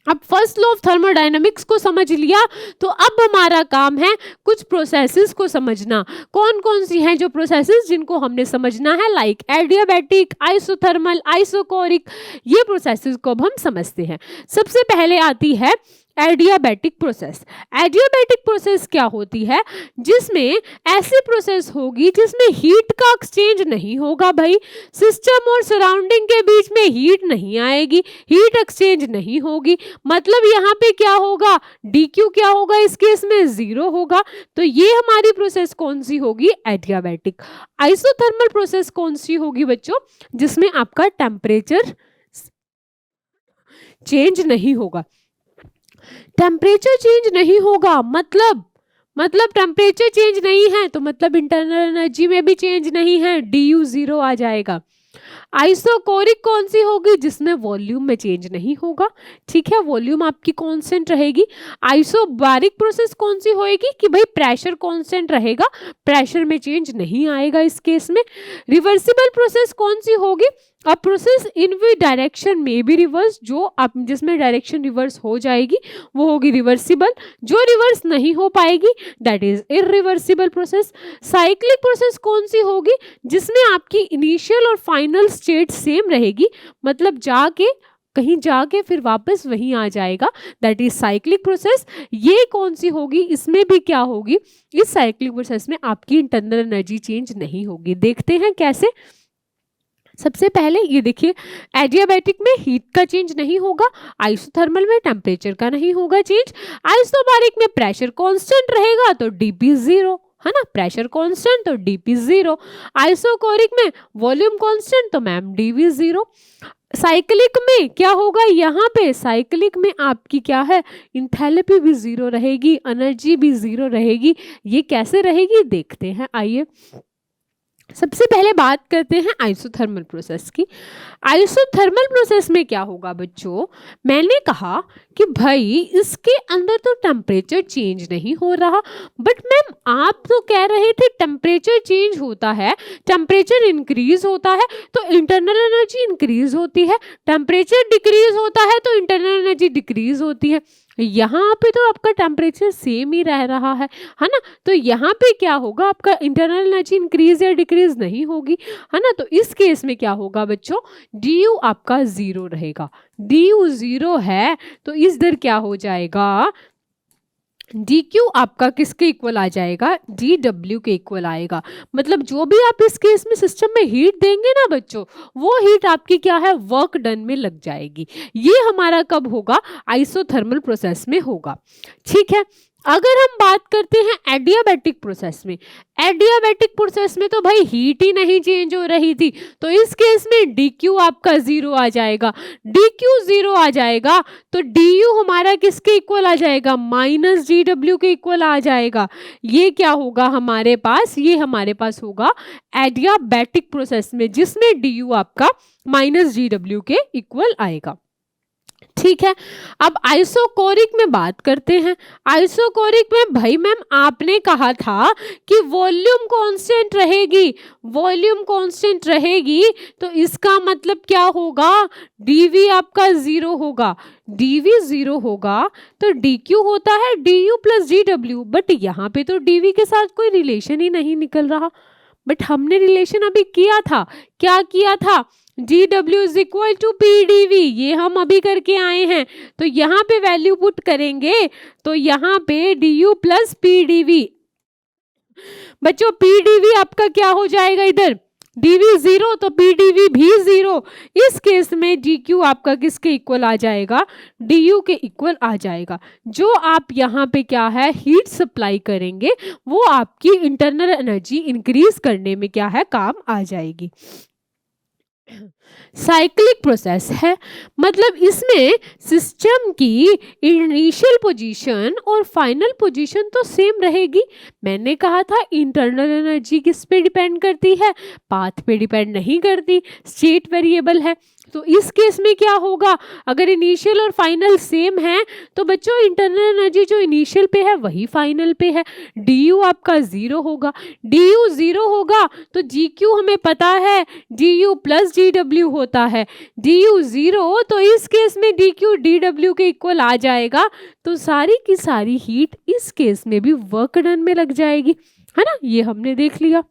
अब फर्स्ट लॉ ऑफ थर्मोडायनेमिक्स को समझ लिया तो अब हमारा काम है कुछ प्रोसेसेस को समझना। कौन कौन सी हैं जो प्रोसेसेस जिनको हमने समझना है, लाइक एडियाबैटिक, आइसोथर्मल, आइसोकोरिक, ये प्रोसेसेस को अब हम समझते हैं। सबसे पहले आती है एडियाबैटिक प्रोसेस। एडियाबैटिक प्रोसेस क्या होती है, जिसमें ऐसी प्रोसेस होगी जिसमें हीट का एक्सचेंज नहीं होगा भाई, सिस्टम और सराउंडिंग के बीच में हीट नहीं आएगी, हीट एक्सचेंज नहीं होगी। मतलब यहाँ पे क्या होगा, डी क्यू क्या होगा, इस केस में 0 होगा। तो ये हमारी प्रोसेस कौन सी होगी, एडियाबैटिक। आइसोथर्मल प्रोसेस कौन सी होगी बच्चों, जिसमें आपका टेम्परेचर चेंज नहीं होगा। टेम्परेचर चेंज नहीं होगा मतलब टेम्परेचर चेंज नहीं है तो मतलब इंटरनल एनर्जी में भी चेंज नहीं है, du 0 आ जाएगा। आइसोकोरिक कौन सी होगी, जिसमें वॉल्यूम में चेंज नहीं होगा। ठीक है, वॉल्यूम आपकी कांस्टेंट रहेगी। आइसोबारिक प्रोसेस कौन सी होएगी कि भाई प्रेशर कांस्टेंट रहेगा, प्रेशर में चेंज नहीं आएगा इस केस में। रिवर्सिबल प्रोसेस कौन सी होगी, अब प्रोसेस इन वी डायरेक्शन में भी रिवर्स, जो आप जिसमें डायरेक्शन रिवर्स हो जाएगी वो होगी रिवर्सिबल। जो रिवर्स नहीं हो पाएगी that is irreversible process. Cyclic process कौन सी होगी, जिसमें आपकी इनिशियल और फाइनल स्टेट सेम रहेगी, मतलब कहीं जाके फिर वापस वहीं आ जाएगा, दैट इज साइक्लिक प्रोसेस। ये कौन सी होगी, इसमें भी क्या होगी, इस साइक्लिक प्रोसेस में आपकी इंटरनल एनर्जी चेंज नहीं होगी। देखते हैं कैसे। सबसे पहले ये देखिए, एडियाबैटिक में हीट का चेंज नहीं होगा, आइसोथर्मल में टेम्परेचर का नहीं होगा चेंज, आइसोबारिक में प्रेशर कांस्टेंट रहेगा तो डीपी 0, है ना, प्रेशर कांस्टेंट तो डीपी 0, आइसोकोरिक में वॉल्यूम कांस्टेंट तो मैम डीवी 0। साइक्लिक में क्या होगा, यहाँ पे साइक्लिक में आपकी क्या है, इंथैल्पी भी 0 रहेगी, एनर्जी भी 0 रहेगी। ये कैसे रहेगी देखते हैं, आइए। सबसे पहले बात करते हैं आइसोथर्मल प्रोसेस की। आइसोथर्मल प्रोसेस में क्या होगा बच्चों, मैंने कहा कि भाई इसके अंदर तो टेम्परेचर चेंज नहीं हो रहा, बट मैम आप तो कह रहे थे टेम्परेचर चेंज होता है, टेम्परेचर इंक्रीज होता है तो इंटरनल एनर्जी इंक्रीज होती है, टेम्परेचर डिक्रीज होता है तो इंटरनल एनर्जी डिक्रीज होती है। यहाँ पे तो आपका टेम्परेचर सेम ही रह रहा है ना, तो यहाँ पे क्या होगा, आपका इंटरनल एनर्जी इंक्रीज या डिक्रीज नहीं होगी, है ना। तो इस केस में क्या होगा बच्चों, du आपका 0 रहेगा। du 0 है तो इस दर क्या हो जाएगा, dq आपका किसके इक्वल आ जाएगा, dw के इक्वल आएगा। मतलब जो भी आप इस केस में सिस्टम में हीट देंगे ना बच्चों, वो हीट आपकी क्या है, वर्क डन में लग जाएगी। ये हमारा कब होगा, आइसोथर्मल प्रोसेस में होगा। ठीक है, अगर हम बात करते हैं एडियाबैटिक प्रोसेस में, एडियाबैटिक प्रोसेस में तो भाई हीट ही नहीं चेंज हो रही थी, तो इस केस में dq आपका 0 आ जाएगा। dq 0 आ जाएगा तो du हमारा किसके इक्वल आ जाएगा, माइनस dw के इक्वल आ जाएगा। ये क्या होगा हमारे पास, ये हमारे पास होगा एडियाबैटिक प्रोसेस में, जिसमें du आपका माइनस dw के इक्वल आएगा। ठीक है। अब आइसोकोरिक में बात करते हैं। आइसोकोरिक में भाई मैम आपने कहा था कि वॉल्यूम कांस्टेंट रहेगी, वॉल्यूम कांस्टेंट रहेगी, तो इसका मतलब क्या होगा, dv आपका 0 होगा। dv 0 होगा तो dq होता है du प्लस dw, बट यहाँ पे तो dv के साथ कोई रिलेशन ही नहीं निकल रहा। बट हमने रिलेशन अभी किया था, क्या किया था, dw is equal to pdv, ये हम अभी करके आए हैं। तो यहाँ पे वैल्यू पुट करेंगे तो यहाँ पे du प्लस pdv, बच्चों pdv आपका क्या हो जाएगा, इधर dv 0 तो pdv भी 0। इस केस में dq आपका किसके इक्वल आ जाएगा, du के इक्वल आ जाएगा। जो आप यहाँ पे क्या है हीट सप्लाई करेंगे वो आपकी इंटरनल एनर्जी इंक्रीज करने में क्या है काम आ जाएगी। साइक्लिक प्रोसेस है, मतलब इसमें सिस्टम की इनिशियल पोजीशन और फाइनल पोजीशन तो सेम रहेगी। मैंने कहा था इंटरनल एनर्जी किस पे डिपेंड करती है, पाथ पे डिपेंड नहीं करती, स्टेट वेरिएबल है। तो इस केस में क्या होगा, अगर इनिशियल और फाइनल सेम है तो बच्चों इंटरनल एनर्जी जो इनिशियल पे है वही फाइनल पे है। du आपका 0 होगा, du 0 होगा तो gq हमें पता है du प्लस dw होता है, du 0 तो इस केस में dq dw के इक्वल आ जाएगा। तो सारी की सारी हीट इस केस में भी वर्क डन में लग जाएगी, है ना, ये हमने देख लिया।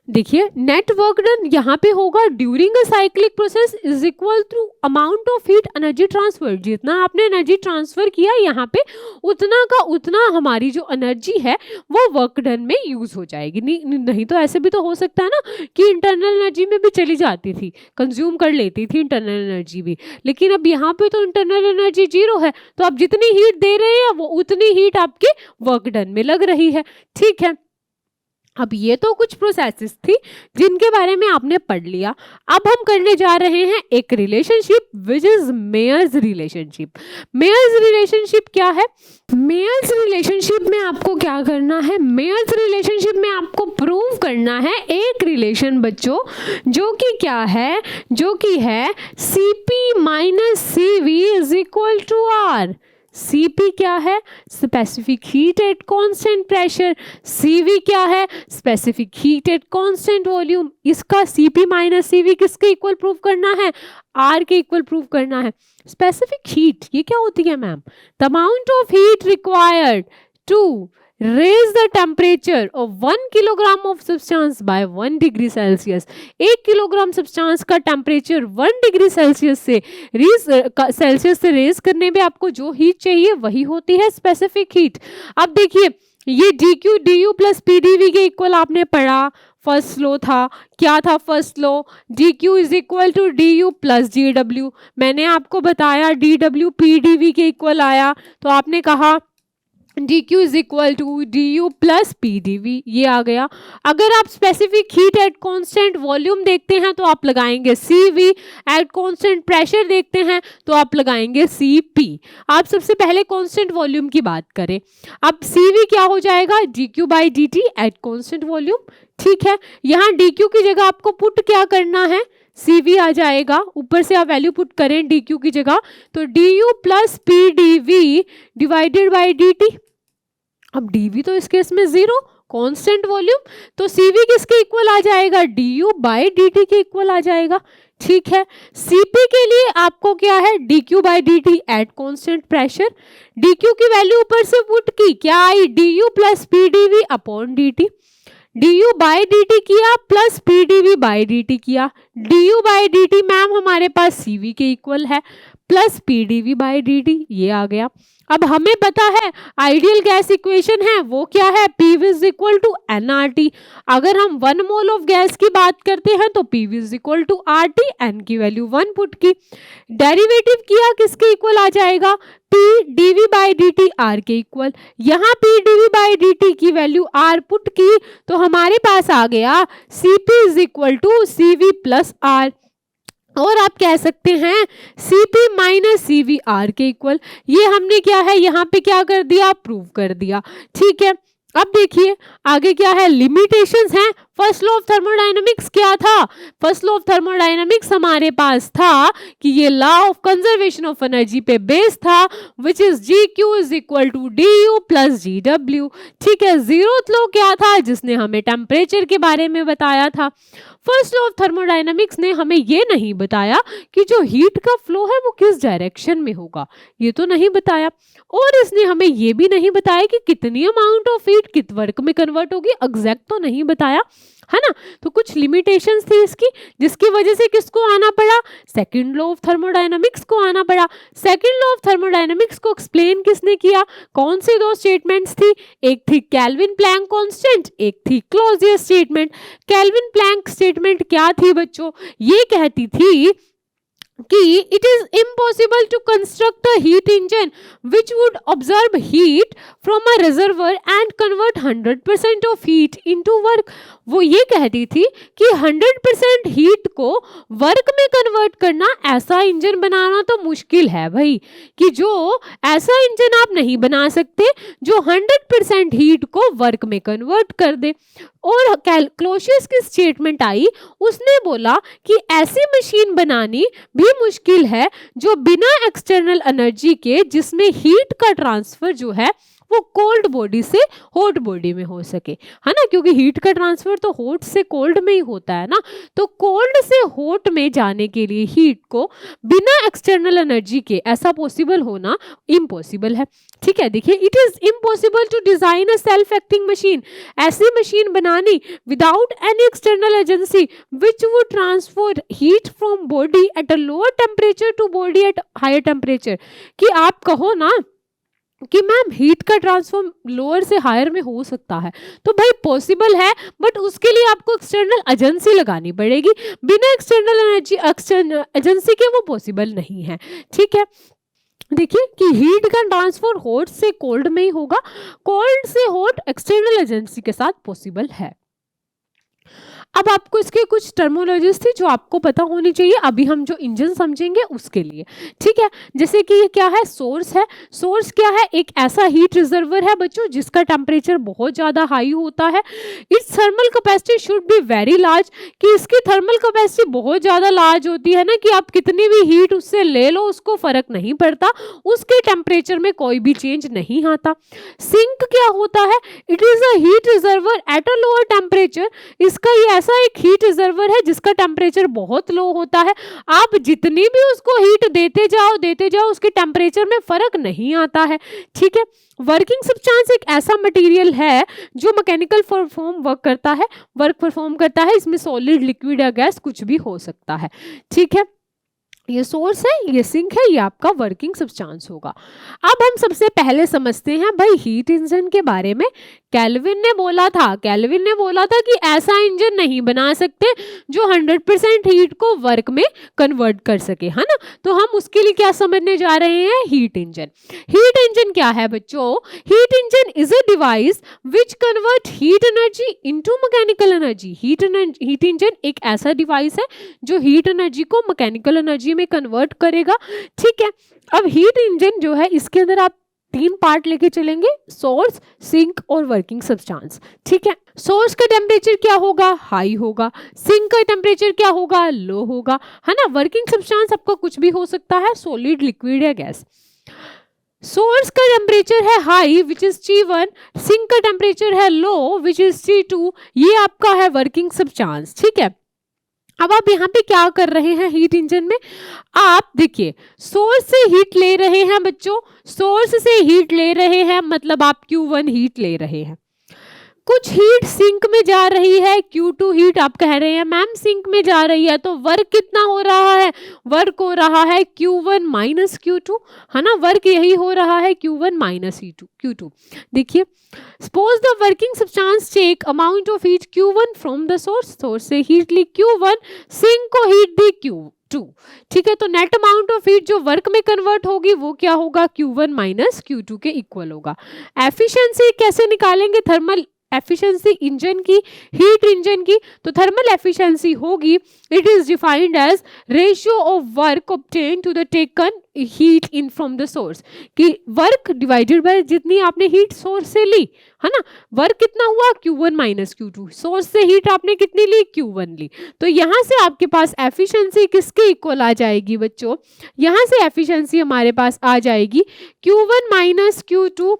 देखिए नेट वर्क डन यहाँ पे होगा during a cyclic process is equal to amount of heat energy transfer. जितना आपने एनर्जी ट्रांसफर किया यहाँ पे उतना का उतना हमारी जो एनर्जी है वो वर्क डन में यूज हो जाएगी। नहीं तो ऐसे भी तो हो सकता है ना कि इंटरनल एनर्जी में भी चली जाती थी, कंज्यूम कर लेती थी इंटरनल एनर्जी भी, लेकिन अब यहाँ पे तो इंटरनल एनर्जी 0 है तो आप जितनी हीट दे रहे हैं वो उतनी हीट आपके वर्क डन में लग रही है। ठीक है, अब ये तो कुछ प्रोसेसेस थी जिनके बारे में आपने पढ़ लिया। अब हम करने जा रहे हैं एक relationship which is Mayer's relationship. Mayer's relationship क्या है, मेयर्स रिलेशनशिप में आपको क्या करना है, मेयर्स रिलेशनशिप में आपको प्रूव करना है एक रिलेशन बच्चों जो कि क्या है, जो कि है Cp minus CV is equal to R। Cp क्या है, specific heat at constant pressure, Cv क्या है, specific heat at constant volume. इसका Cp माइनस Cv किसके इक्वल प्रूव करना है, R के इक्वल प्रूव करना है। स्पेसिफिक हीट ये क्या होती है ma'am, the amount of heat required to raise the temperature of 1 kilogram of substance by 1 degree Celsius। 1 kilogram substance का टेम्परेचर 1 डिग्री सेल्सियस से रेज करने में आपको जो हीट चाहिए वही होती है स्पेसिफिक हीट। अब देखिए ये dq du प्लस pdv के इक्वल आपने पढ़ा, फर्स्ट लॉ था, क्या था first law, dq is equal to du plus dw। मैंने आपको बताया dw pdv के इक्वल आया तो आपने कहा dq is equal to du plus pdv, ये आ गया। अगर आप specific heat at constant volume देखते हैं तो आप लगाएंगे Cv, एट कांस्टेंट प्रेशर देखते हैं तो आप लगाएंगे Cp। आप सबसे पहले कांस्टेंट वॉल्यूम की बात करें, अब Cv क्या हो जाएगा dq by dt eight constant volume. ठीक है, यहाँ dq की जगह आपको पुट क्या करना है, Cv आ जाएगा, ऊपर से आप वैल्यू पुट करें dq की जगह तो du plus pdv divided by dt। अब dv तो इस केस में 0, कांस्टेंट वॉल्यूम, तो Cv किसके इक्वल आ जाएगा, du बाई dt के इक्वल आ जाएगा। ठीक है, Cp के लिए आपको क्या है dq by dt eight constant pressure, dq की वैल्यू ऊपर से पुट की, क्या आई du plus pdv upon dt, du by dt किया प्लस pdv बाई dt किया, du बाई dt मैम हमारे पास Cv के इक्वल है प्लस pdv बाई dt, ये आ गया। अब हमें पता है आइडियल गैस इक्वेशन है वो क्या है, PV is equal to nRT। अगर हम 1 मोल ऑफ गैस की बात करते हैं तो PV is equal to RT, n की वैल्यू 1 पुट की, डेरिवेटिव किया किसके इक्वल आ जाएगा, P dV by dt R के इक्वल। यहाँ P dV बाई dt की वैल्यू R पुट की तो हमारे पास आ गया Cp is equal to CV plus R, और आप कह सकते हैं Cp माइनस Cv R के इक्वल। ये हमने क्या है यहाँ पे क्या कर दिया, प्रूव कर दिया। ठीक है, अब देखिए आगे क्या है, लिमिटेशंस हैं फर्स्ट लॉ ऑफ थर्मोडायनामिक्स क्या था? फर्स्ट लॉ ऑफ थर्मोडायनामिक्स हमारे पास था कि ये law of conservation of energy पे बेस था, which is GQ is equal to DU plus GW। ठीक है, जीरोथ लॉ क्या था जिसने हमें टेम्परेचर के बारे में बताया था। फर्स्ट लॉ ऑफ थर्मोडायनामिक्स ने हमें ये नहीं बताया कि जो हीट का फ्लो है वो किस डायरेक्शन में होगा, ये तो नहीं बताया। और इसने हमें ये भी नहीं बताया कि कितनी अमाउंट ऑफ हीट कित वर्क में कन्वर्ट होगी, एग्जैक्ट तो नहीं बताया, है ना। तो कुछ लिमिटेशंस थी इसकी, जिसकी वजह से किसको आना पड़ा? सेकंड लॉ ऑफ थर्मोडायनामिक्स को आना पड़ा। सेकंड लॉ ऑफ थर्मोडायनामिक्स को एक्सप्लेन किसने किया? कौन सी दो स्टेटमेंट्स थी? एक थी केल्विन प्लैंक कांस्टेंट, एक थी Clausius statement. Kelvin Planck statement क्या थी बच्चों? ये कहती थी कि it is impossible to construct a heat engine which would observe heat from a reservoir and convert 100% of heat into work. वो ये कहती थी कि 100% हीट को वर्क में कन्वर्ट करना, ऐसा इंजन बनाना तो मुश्किल है भाई, कि जो ऐसा इंजन आप नहीं बना सकते जो 100% हीट को वर्क में कन्वर्ट कर दे। और क्लोसियस की स्टेटमेंट आई, उसने बोला कि ऐसी मशीन बनानी भी मुश्किल है जो बिना एक्सटर्नल एनर्जी के, जिसमें हीट का ट्रांसफर जो है वो कोल्ड बॉडी से हॉट बॉडी में हो सके, है ना, क्योंकि हीट का ट्रांसफर तो हॉट से कोल्ड में ही होता है ना। तो कोल्ड से हॉट में जाने के लिए हीट को बिना एक्सटर्नल एनर्जी के ऐसा पॉसिबल होना इम्पॉसिबल है। ठीक है, देखिए, it is impossible to design a self acting machine, ऐसी मशीन बनानी without any external agency which would transfer heat from body at a lower temperature to body at higher temperature. कि आप कहो ना कि मैम हीट का transfer lower से higher में हो सकता है, तो भाई पॉसिबल है, बट उसके लिए आपको एक्सटर्नल एजेंसी लगानी पड़ेगी। बिना एक्सटर्नल एजेंसी के वो पॉसिबल नहीं है। ठीक है, देखिए कि हीट का ट्रांसफर हॉट से कोल्ड में ही होगा, कोल्ड से हॉट एक्सटर्नल एजेंसी के साथ पॉसिबल है। अब आपको इसके कुछ टर्मोलॉजीज थी जो आपको पता होनी चाहिए, अभी हम जो इंजन समझेंगे उसके लिए। ठीक है, जैसे कि ये क्या है? सोर्स है। सोर्स क्या है? एक ऐसा हीट रिजर्वर है बच्चों जिसका टेम्परेचर बहुत ज़्यादा हाई होता है। It's thermal capacity should be very large, कि इसकी थर्मल कैपेसिटी बहुत ज़्यादा लार्ज होती है ना, कि आप कितनी भी हीट उससे ले लो उसको फर्क नहीं पड़ता, उसके टेम्परेचर में कोई भी चेंज नहीं आता। सिंक क्या होता है? It is a heat reservoir eight a lower temperature. इसका ये ऐसा एक हीट रिजर्वर है जिसका टेम्परेचर बहुत लो होता है, आप जितनी भी उसको हीट देते जाओ उसके टेम्परेचर में फर्क नहीं आता है। ठीक है, वर्किंग सब्सटेंस एक ऐसा मटेरियल है जो मैकेनिकल वर्क परफॉर्म करता है। इसमें सॉलिड, लिक्विड या गैस कुछ भी हो सकता है। ठीक है, ये सोर्स है, ये सिंक है, ये आपका वर्किंग सब्सटेंस होगा। अब हम सबसे पहले समझते हैं भाई हीट इंजन के बारे में। केल्विन ने बोला था कि ऐसा इंजन नहीं बना सकते जो 100% हीट को वर्क में कन्वर्ट कर सके, है ना। तो हम उसके लिए क्या समझने जा रहे हैं? Heat engine. हीट इंजन क्या है बच्चों? Heat engine is a device which convert heat energy into mechanical energy. Heat engine एक ऐसा डिवाइस है जो हीट एनर्जी को मैकेनिकल एनर्जी में कन्वर्ट करेगा। ठीक है, अब हीट इंजन जो है इसके अंदर आप 3 पार्ट लेके चलेंगे, सोर्स, सिंक और वर्किंग सब्सटेंस। ठीक है, सोर्स का टेम्परेचर क्या होगा? हाई होगा। सिंक का टेम्परेचर क्या होगा? लो होगा, है ना। वर्किंग सब्सटेंस आपका कुछ भी हो सकता है, सॉलिड, लिक्विड या गैस। सोर्स का टेम्परेचर है high which is T1, sink का टेम्परेचर है लो विच इज T2, ये आपका है वर्किंग सब्सटेंस। ठीक है, अब आप यहाँ पे क्या कर रहे हैं हीट इंजन में? आप देखिए, सोर्स से हीट ले रहे हैं बच्चों, सोर्स से हीट ले रहे हैं मतलब आप Q1 हीट ले रहे हैं। कुछ हीट सिंक में जा रही है, Q2 हीट आप कह रहे हैं मैम सिंक में जा रही है, तो वर्क कितना हो रहा है? वर्क हो रहा है Q1 माइनस Q2, है ना। वर्क यही हो रहा है Q1 माइनस Q2। देखिए, suppose the working substance take amount of heat Q1 from the source से हीट ली Q1, सिंक को हीट दी Q2। ठीक है, तो नेट अमाउंट ऑफ हीट जो वर्क में कन्वर्ट होगी वो क्या होगा? Q1 माइनस Q2 के इक्वल होगा। एफिशिएंसी कैसे निकालेंगे? थर्मल एफिशिएंसी इंजन की, हीट इंजन की, तो थर्मल एफिशिएंसी होगी, it is defined as ratio of work obtain to the taken heat in from the source, कि वर्क डिवाइडेड बाय जितनी आपने हीट सोर्स से ली, है ना, वर्क कितना हुआ Q1 माइनस Q2, सोर्स से हीट आपने कितनी ली, Q1 ली, तो यहाँ से आपके पास एफिशिएंसी किसके इक्वल आ जाएगी बच्चों, यहाँ से एफिशिएंसी हमारे पास आ जाएगी Q1 minus Q2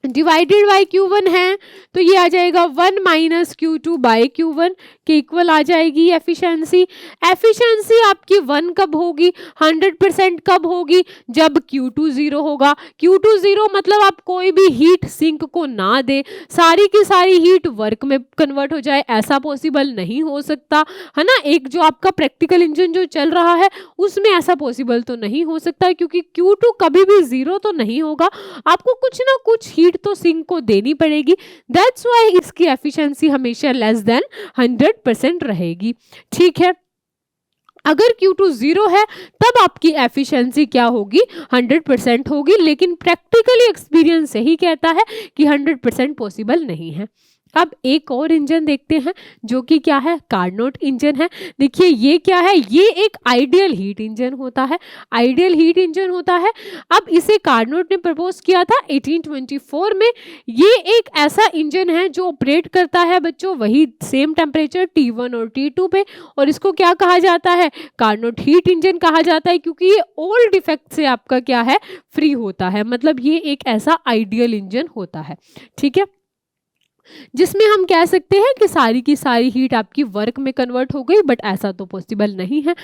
divided by Q1 है, तो ये आ जाएगा 1 माइनस Q2 बाई Q1 के इक्वल आ जाएगी एफिशिएंसी। एफिशिएंसी आपकी 1 कब होगी, 100% कब होगी, जब Q2 0 होगा। Q2 0 मतलब आप कोई भी हीट सिंक को ना दे, सारी की सारी हीट वर्क में कन्वर्ट हो जाए, ऐसा पॉसिबल नहीं हो सकता, है ना। एक जो आपका प्रैक्टिकल इंजन जो चल रहा है उसमें ऐसा पॉसिबल तो नहीं हो सकता, क्योंकि Q2 कभी भी 0 तो नहीं होगा, आपको कुछ ना कुछ हीट तो सिंक को देनी पड़ेगी, दैट्स व्हाई इसकी एफिशिएंसी हमेशा लेस देन 100% रहेगी। ठीक है, अगर Q2 0 है तब आपकी एफिशिएंसी क्या होगी, 100% होगी, लेकिन प्रैक्टिकली एक्सपीरियंस यही कहता है कि 100% पॉसिबल नहीं है। अब एक और इंजन देखते हैं जो कि क्या है, कार्नोट इंजन है। देखिए ये क्या है, ये एक आइडियल हीट इंजन होता है, आइडियल हीट इंजन होता है। अब इसे कार्नोट ने प्रपोज किया था 1824 में। ये एक ऐसा इंजन है जो ऑपरेट करता है बच्चों वही सेम टेम्परेचर T1 और T2 पे, और इसको क्या कहा जाता है, कार्नोट हीट इंजन कहा जाता है, क्योंकि ये ओल्ड डिफेक्ट से आपका क्या है, फ्री होता है, मतलब ये एक ऐसा आइडियल इंजन होता है। ठीक है, जिसमें हम कह सकते हैं कि सारी की सारी हीट आपकी वर्क में कन्वर्ट हो गई, बट ऐसा तो पॉसिबल नहीं है।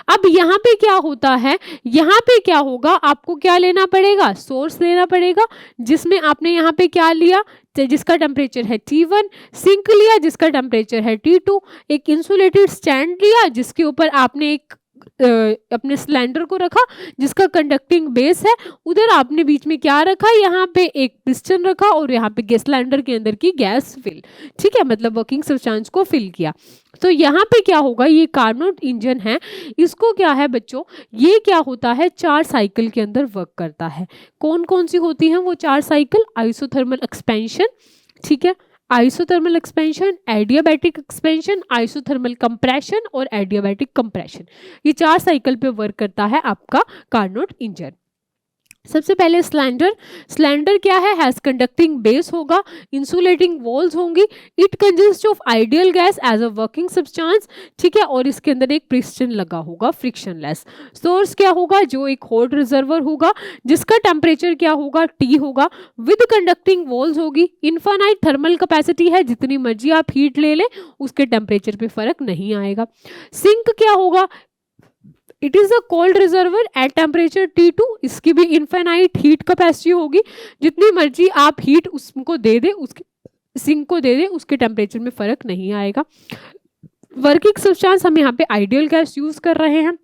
अब यहाँ पे क्या होता है, यहाँ पे क्या होगा, आपको क्या लेना पड़ेगा, सोर्स लेना पड़ेगा, जिसमें आपने यहाँ पे क्या लिया, जिसका टेम्परेचर है T1, सिंक लिया जिसका टेम्परेचर है T2, एक इंसुलेटेड स्टैंड लिया जिसके ऊपर आपने एक अपने सिलेंडर को रखा जिसका कंडक्टिंग बेस है, उधर आपने बीच में क्या रखा, यहाँ पे एक पिस्टन रखा और यहाँ पे गैस सिलेंडर के अंदर की गैस फिल, ठीक है, मतलब वर्किंग सब्सटेंस को फिल किया। तो यहाँ पे क्या होगा, ये कार्नोट इंजन है, इसको क्या है बच्चों, ये क्या होता है, 4 साइकिल के अंदर वर्क करता है। कौन कौन सी होती हैं वो 4 साइकिल, आइसोथर्मल एक्सपेंशन, ठीक है, isothermal expansion, adiabatic expansion, isothermal compression और एडियाबैटिक कंप्रेशन, ये 4 साइकिल पे वर्क करता है आपका कार्नोट इंजन। सबसे पहले सिलेंडर, सिलेंडर क्या है, हैज कंडक्टिंग बेस होगा, इंसुलेटिंग वॉल्स होंगी, it consist of ideal gas as a working substance, ठीक है, और इसके अंदर एक पिस्टन लगा होगा फ्रिक्शनलेस। सोर्स क्या होगा, जो एक हॉट रिजर्वर होगा जिसका टेम्परेचर क्या होगा, T होगा, विद कंडक्टिंग वॉल्स होगी, इनफाइनाइट थर्मल कैपेसिटी है, जितनी मर्जी आप हीट ले लें उसके टेम्परेचर पे फर्क नहीं आएगा। सिंक क्या होगा, it is a cold reservoir at temperature T2, इसकी भी इनफाइनाइट हीट कैपेसिटी होगी, जितनी मर्जी आप हीट उसको दे दे, उसके सिंक को दे दे, उसके टेम्परेचर में फर्क नहीं आएगा। वर्किंग सब्सटेंस हम यहाँ पे आइडियल गैस यूज कर रहे हैं।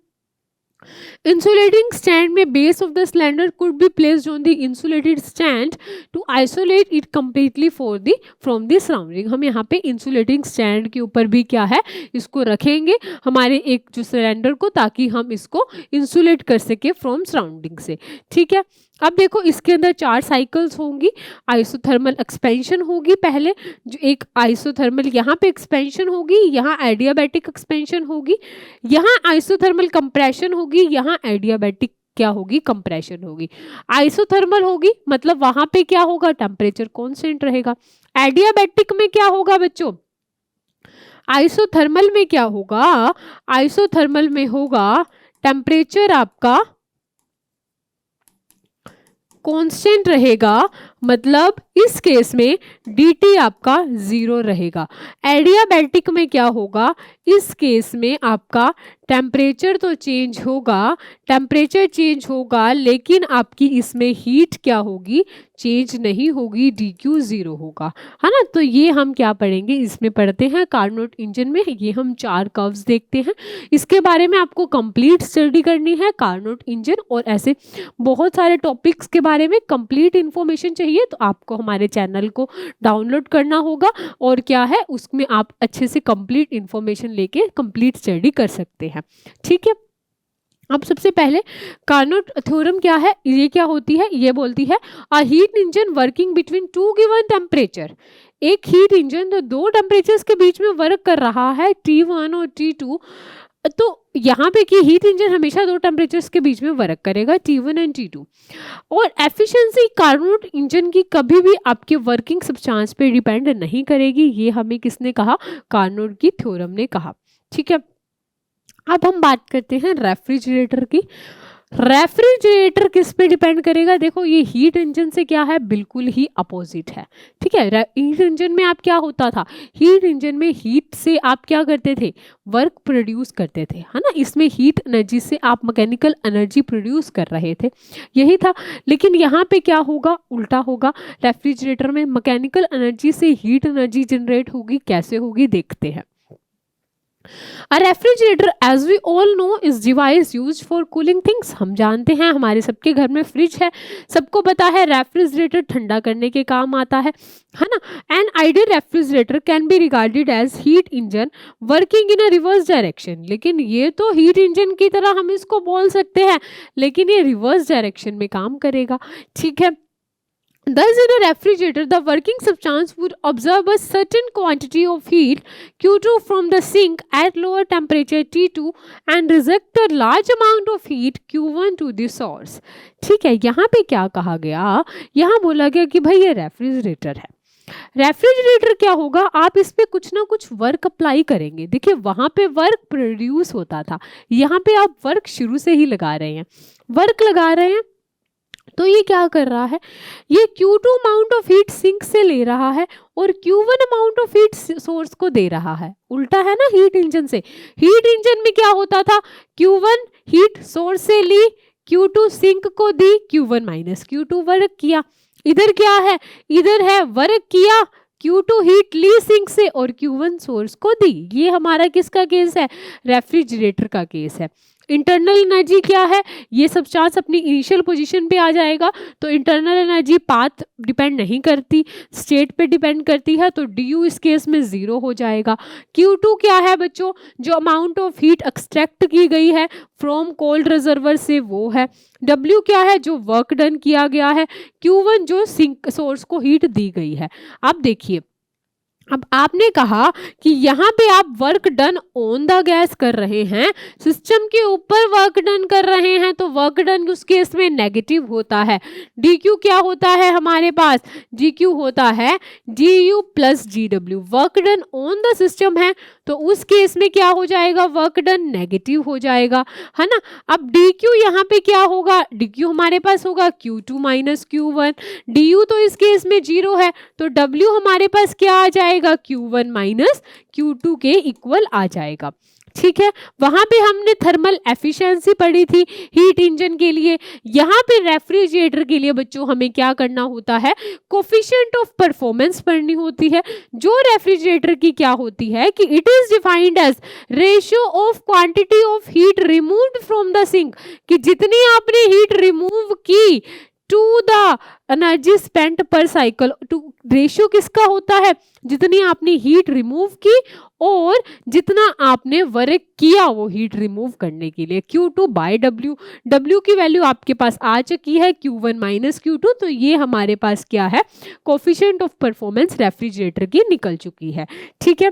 इंसुलेटिंग स्टैंड में base of the cylinder could be placed on the insulated stand to isolate it completely from the surrounding. हम यहाँ पे इंसुलेटिंग स्टैंड के ऊपर भी क्या है, इसको रखेंगे हमारे एक जो सिलेंडर को, ताकि हम इसको इंसुलेट कर सके फ्रॉम सराउंडिंग से। ठीक है, अब देखो इसके अंदर 4 साइकिल्स होंगी, आइसोथर्मल एक्सपेंशन होगी पहले, जो एक आइसोथर्मल यहाँ पे एक्सपेंशन होगी, यहाँ एडियाबैटिक एक्सपेंशन होगी, यहाँ आइसोथर्मल कंप्रेशन होगी, यहाँ एडियाबैटिक क्या होगी, कंप्रेशन होगी। आइसोथर्मल होगी मतलब वहां पे क्या होगा, टेम्परेचर कांस्टेंट रहेगा। एडियाबैटिक में क्या होगा बच्चों, आइसोथर्मल में क्या होगा, आइसोथर्मल में होगा टेम्परेचर आपका कांस्टेंट रहेगा, मतलब इस केस में dt आपका 0 रहेगा। एडियाबैटिक में क्या होगा, इस केस में आपका टेम्परेचर तो चेंज होगा, टेम्परेचर चेंज होगा, लेकिन आपकी इसमें हीट क्या होगी, चेंज नहीं होगी, dq 0 होगा, है ना। तो ये हम क्या पढ़ेंगे, इसमें पढ़ते हैं कार्नोट इंजन में, ये हम 4 कर्व्स देखते हैं, इसके बारे में आपको कंप्लीट स्टडी करनी है कार्नोट इंजन, और ऐसे बहुत सारे टॉपिक्स के बारे में कंप्लीट इन्फॉर्मेशन चाहिए तो आपको हमारे चैनल को डाउनलोड करना होगा, और क्या है उसमें आप अच्छे से कंप्लीट इन्फॉर्मेशन लेके कंप्लीट स्टडी कर सकते हैं। ठीक है, अब सबसे पहले कार्नोट थ्योरम क्या है, ये क्या होती है, ये बोलती है अ heat engine working between 2 given temperature एक हीट इंजन तो दो टेम्परेचर्स के बीच में वर्क कर रहा है, T1 और T2, तो यहाँ पे कि हीट इंजन हमेशा दो टेम्परेचर्स के बीच में वर्क करेगा, T1 एंड T2। और एफिशिएंसी कार्नोट इंजन की कभी भी आपके वर्किंग सब्सटेंस पे डिपेंड नहीं करेगी, ये हमें किसने कहा? कार्नोट की थ्योरम ने कहा। ठीक है, अब हम बात करते हैं रेफ्रिजरेटर की। रेफ्रिजरेटर किस पे डिपेंड करेगा? देखो ये हीट इंजन से क्या है, बिल्कुल ही अपोजिट है। ठीक है, हीट इंजन में आप क्या होता था, हीट इंजन में हीट से आप क्या करते थे, वर्क प्रोड्यूस करते थे, है ना। इसमें हीट एनर्जी से आप मैकेनिकल एनर्जी प्रोड्यूस कर रहे थे, यही था। लेकिन यहाँ पे क्या होगा, उल्टा होगा। रेफ्रिजरेटर में मैकेनिकल एनर्जी से हीट एनर्जी जनरेट होगी, कैसे होगी देखते हैं। A refrigerator, as we all know, is device used for cooling things। हम जानते हैं, हमारे सबके घर में फ्रिज है, सबको पता है रेफ्रिजरेटर ठंडा करने के काम आता है ना। An ideal refrigerator can be regarded as heat engine working in a reverse direction. लेकिन ये तो हीट इंजन की तरह हम इसको बोल सकते हैं, लेकिन ये रिवर्स डायरेक्शन में काम करेगा। ठीक है, thus in a refrigerator the working substance would absorb a certain quantity of heat Q2 from the sink at lower temperature T2 and reject a large amount of heat Q1 to the source। ठीक है, यहाँ पे क्या कहा गया, यहाँ बोला गया कि भाई ये रेफ्रिजरेटर है। रेफ्रिजरेटर क्या होगा, आप इस पे कुछ ना कुछ वर्क अप्लाई करेंगे। देखिए वहां पे वर्क प्रोड्यूस होता था, यहाँ पे आप वर्क शुरू से ही लगा रहे हैं, वर्क लगा रहे हैं। तो ये क्या कर रहा है, ये Q2 amount of heat sink से ले रहा है और Q1 amount of heat source को दे रहा है। उल्टा है ना हीट इंजन से। हीट इंजन में क्या होता था, Q1 हीट सोर्स से ली, Q2 सिंक को दी, Q1 माइनस Q2 वर्क किया। इधर क्या है, इधर है वर्क किया, Q2 हीट ली सिंक से और Q1 सोर्स को दी। ये हमारा किसका केस है, रेफ्रिजरेटर का केस है। इंटरनल एनर्जी क्या है, ये सब्सटेंस अपनी इनिशियल पोजीशन पे आ जाएगा, तो इंटरनल एनर्जी पाथ डिपेंड नहीं करती, स्टेट पे डिपेंड करती है, तो ड्यू इस केस में 0 हो जाएगा। Q2 क्या है बच्चों, जो अमाउंट ऑफ हीट एक्सट्रैक्ट की गई है फ्रॉम कोल्ड रिजर्वर से वो है। W क्या है, जो वर्क डन किया गया है। Q1 जो सिंक सोर्स को हीट दी गई है। अब देखिए, अब आपने कहा कि यहाँ पे आप work done on the gas कर रहे हैं, सिस्टम के ऊपर वर्क डन कर रहे हैं, तो वर्क डन उस केस में नेगेटिव होता है। DQ क्या होता है हमारे पास, DQ होता है DU plus GW। Work done on the system है तो उस केस में क्या हो जाएगा, वर्क डन नेगेटिव हो जाएगा, है ना। अब DQ यहाँ पे क्या होगा, DQ हमारे पास होगा Q2 माइनस Q1। DU तो इस केस में 0 है, तो W हमारे पास क्या आ जाएगा, Q1 माइनस Q2 के इक्वल आ जाएगा। ठीक है, वहां पे हमने थर्मल एफिशिएंसी पढ़ी थी हीट इंजन के लिए। यहाँ पे रेफ्रिजरेटर के लिए बच्चों हमें क्या करना होता है, कोफिशिएंट ऑफ परफॉर्मेंस पढ़नी होती है। जो रेफ्रिजरेटर की क्या होती है कि it is defined as ratio of quantity of heat removed from the sink, कि जितनी आपने हीट रिमूव की to the energy spent per cycle. To ratio किसका होता है, जितनी आपने हीट रिमूव की और जितना आपने वर्क किया वो हीट रिमूव करने के लिए, Q2 बाय W। W की वैल्यू आपके पास आ चुकी है Q1 माइनस Q2, तो ये हमारे पास क्या है, कोफिशिएंट ऑफ परफॉर्मेंस रेफ्रिजरेटर की निकल चुकी है। ठीक है,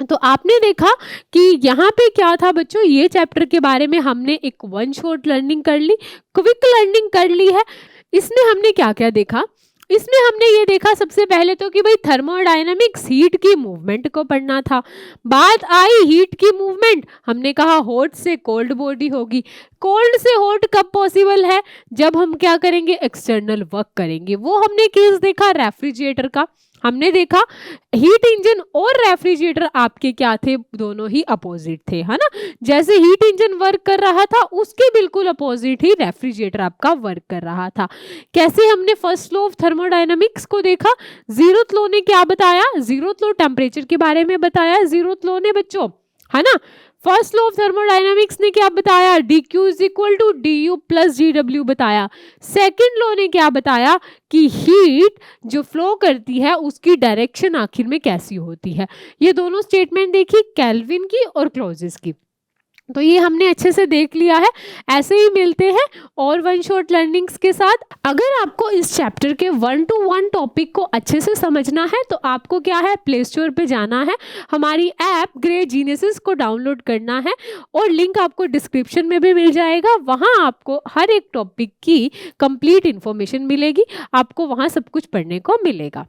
तो आपने देखा कि यहाँ पे क्या था बच्चों, ये चैप्टर के बारे में हमने एक वन शॉट लर्निंग कर ली, क्विक लर्निंग कर ली है। इसमें हमने क्या क्या देखा, इसमें हमने ये देखा सबसे पहले तो कि भाई थर्मोडायनामिक्स हीट की मूवमेंट को पढ़ना था। बात आई हीट की मूवमेंट, हमने कहा हॉट से कोल्ड बॉडी होगी। कोल्ड से हॉट कब पॉसिबल है, जब हम क्या करेंगे, एक्सटर्नल वर्क करेंगे। वो हमने केस देखा रेफ्रिजरेटर का। हमने देखा हीट इंजन और रेफ्रिजरेटर आपके क्या थे, दोनों ही अपोजिट थे, है ना। जैसे हीट इंजन वर्क कर रहा था उसके बिल्कुल अपोजिट ही रेफ्रिजरेटर आपका वर्क कर रहा था। कैसे, हमने फर्स्ट लॉ ऑफ थर्मोडायनामिक्स को देखा। जीरोथ लॉ ने क्या बताया, जीरोथ लॉ टेम्परेचर के बारे में बताया जीरोथ लॉ ने बच्चों, है ना। फर्स्ट लॉ ऑफ थर्मोडायनामिक्स ने क्या बताया, DQ is equal to DU plus GW बताया। सेकेंड लॉ ने क्या बताया कि हीट जो फ्लो करती है उसकी डायरेक्शन आखिर में कैसी होती है। ये दोनों स्टेटमेंट देखी केल्विन की और क्लॉजिस की। तो ये हमने अच्छे से देख लिया है। ऐसे ही मिलते हैं और वन शॉट लर्निंग्स के साथ। अगर आपको इस चैप्टर के 1 to 1 टॉपिक को अच्छे से समझना है तो आपको क्या है, प्ले स्टोर पे जाना है, हमारी ऐप ग्रेट जीनियसेस को डाउनलोड करना है और लिंक आपको डिस्क्रिप्शन में भी मिल जाएगा। वहाँ आपको हर एक टॉपिक की कंप्लीट इन्फॉर्मेशन मिलेगी, आपको वहाँ सब कुछ पढ़ने को मिलेगा।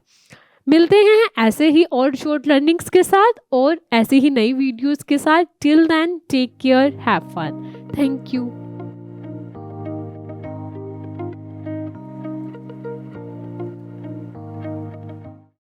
मिलते हैं ऐसे ही और शॉर्ट लर्निंग्स के साथ और ऐसे ही नई वीडियोस के साथ। Till then take care, have fun, thank you.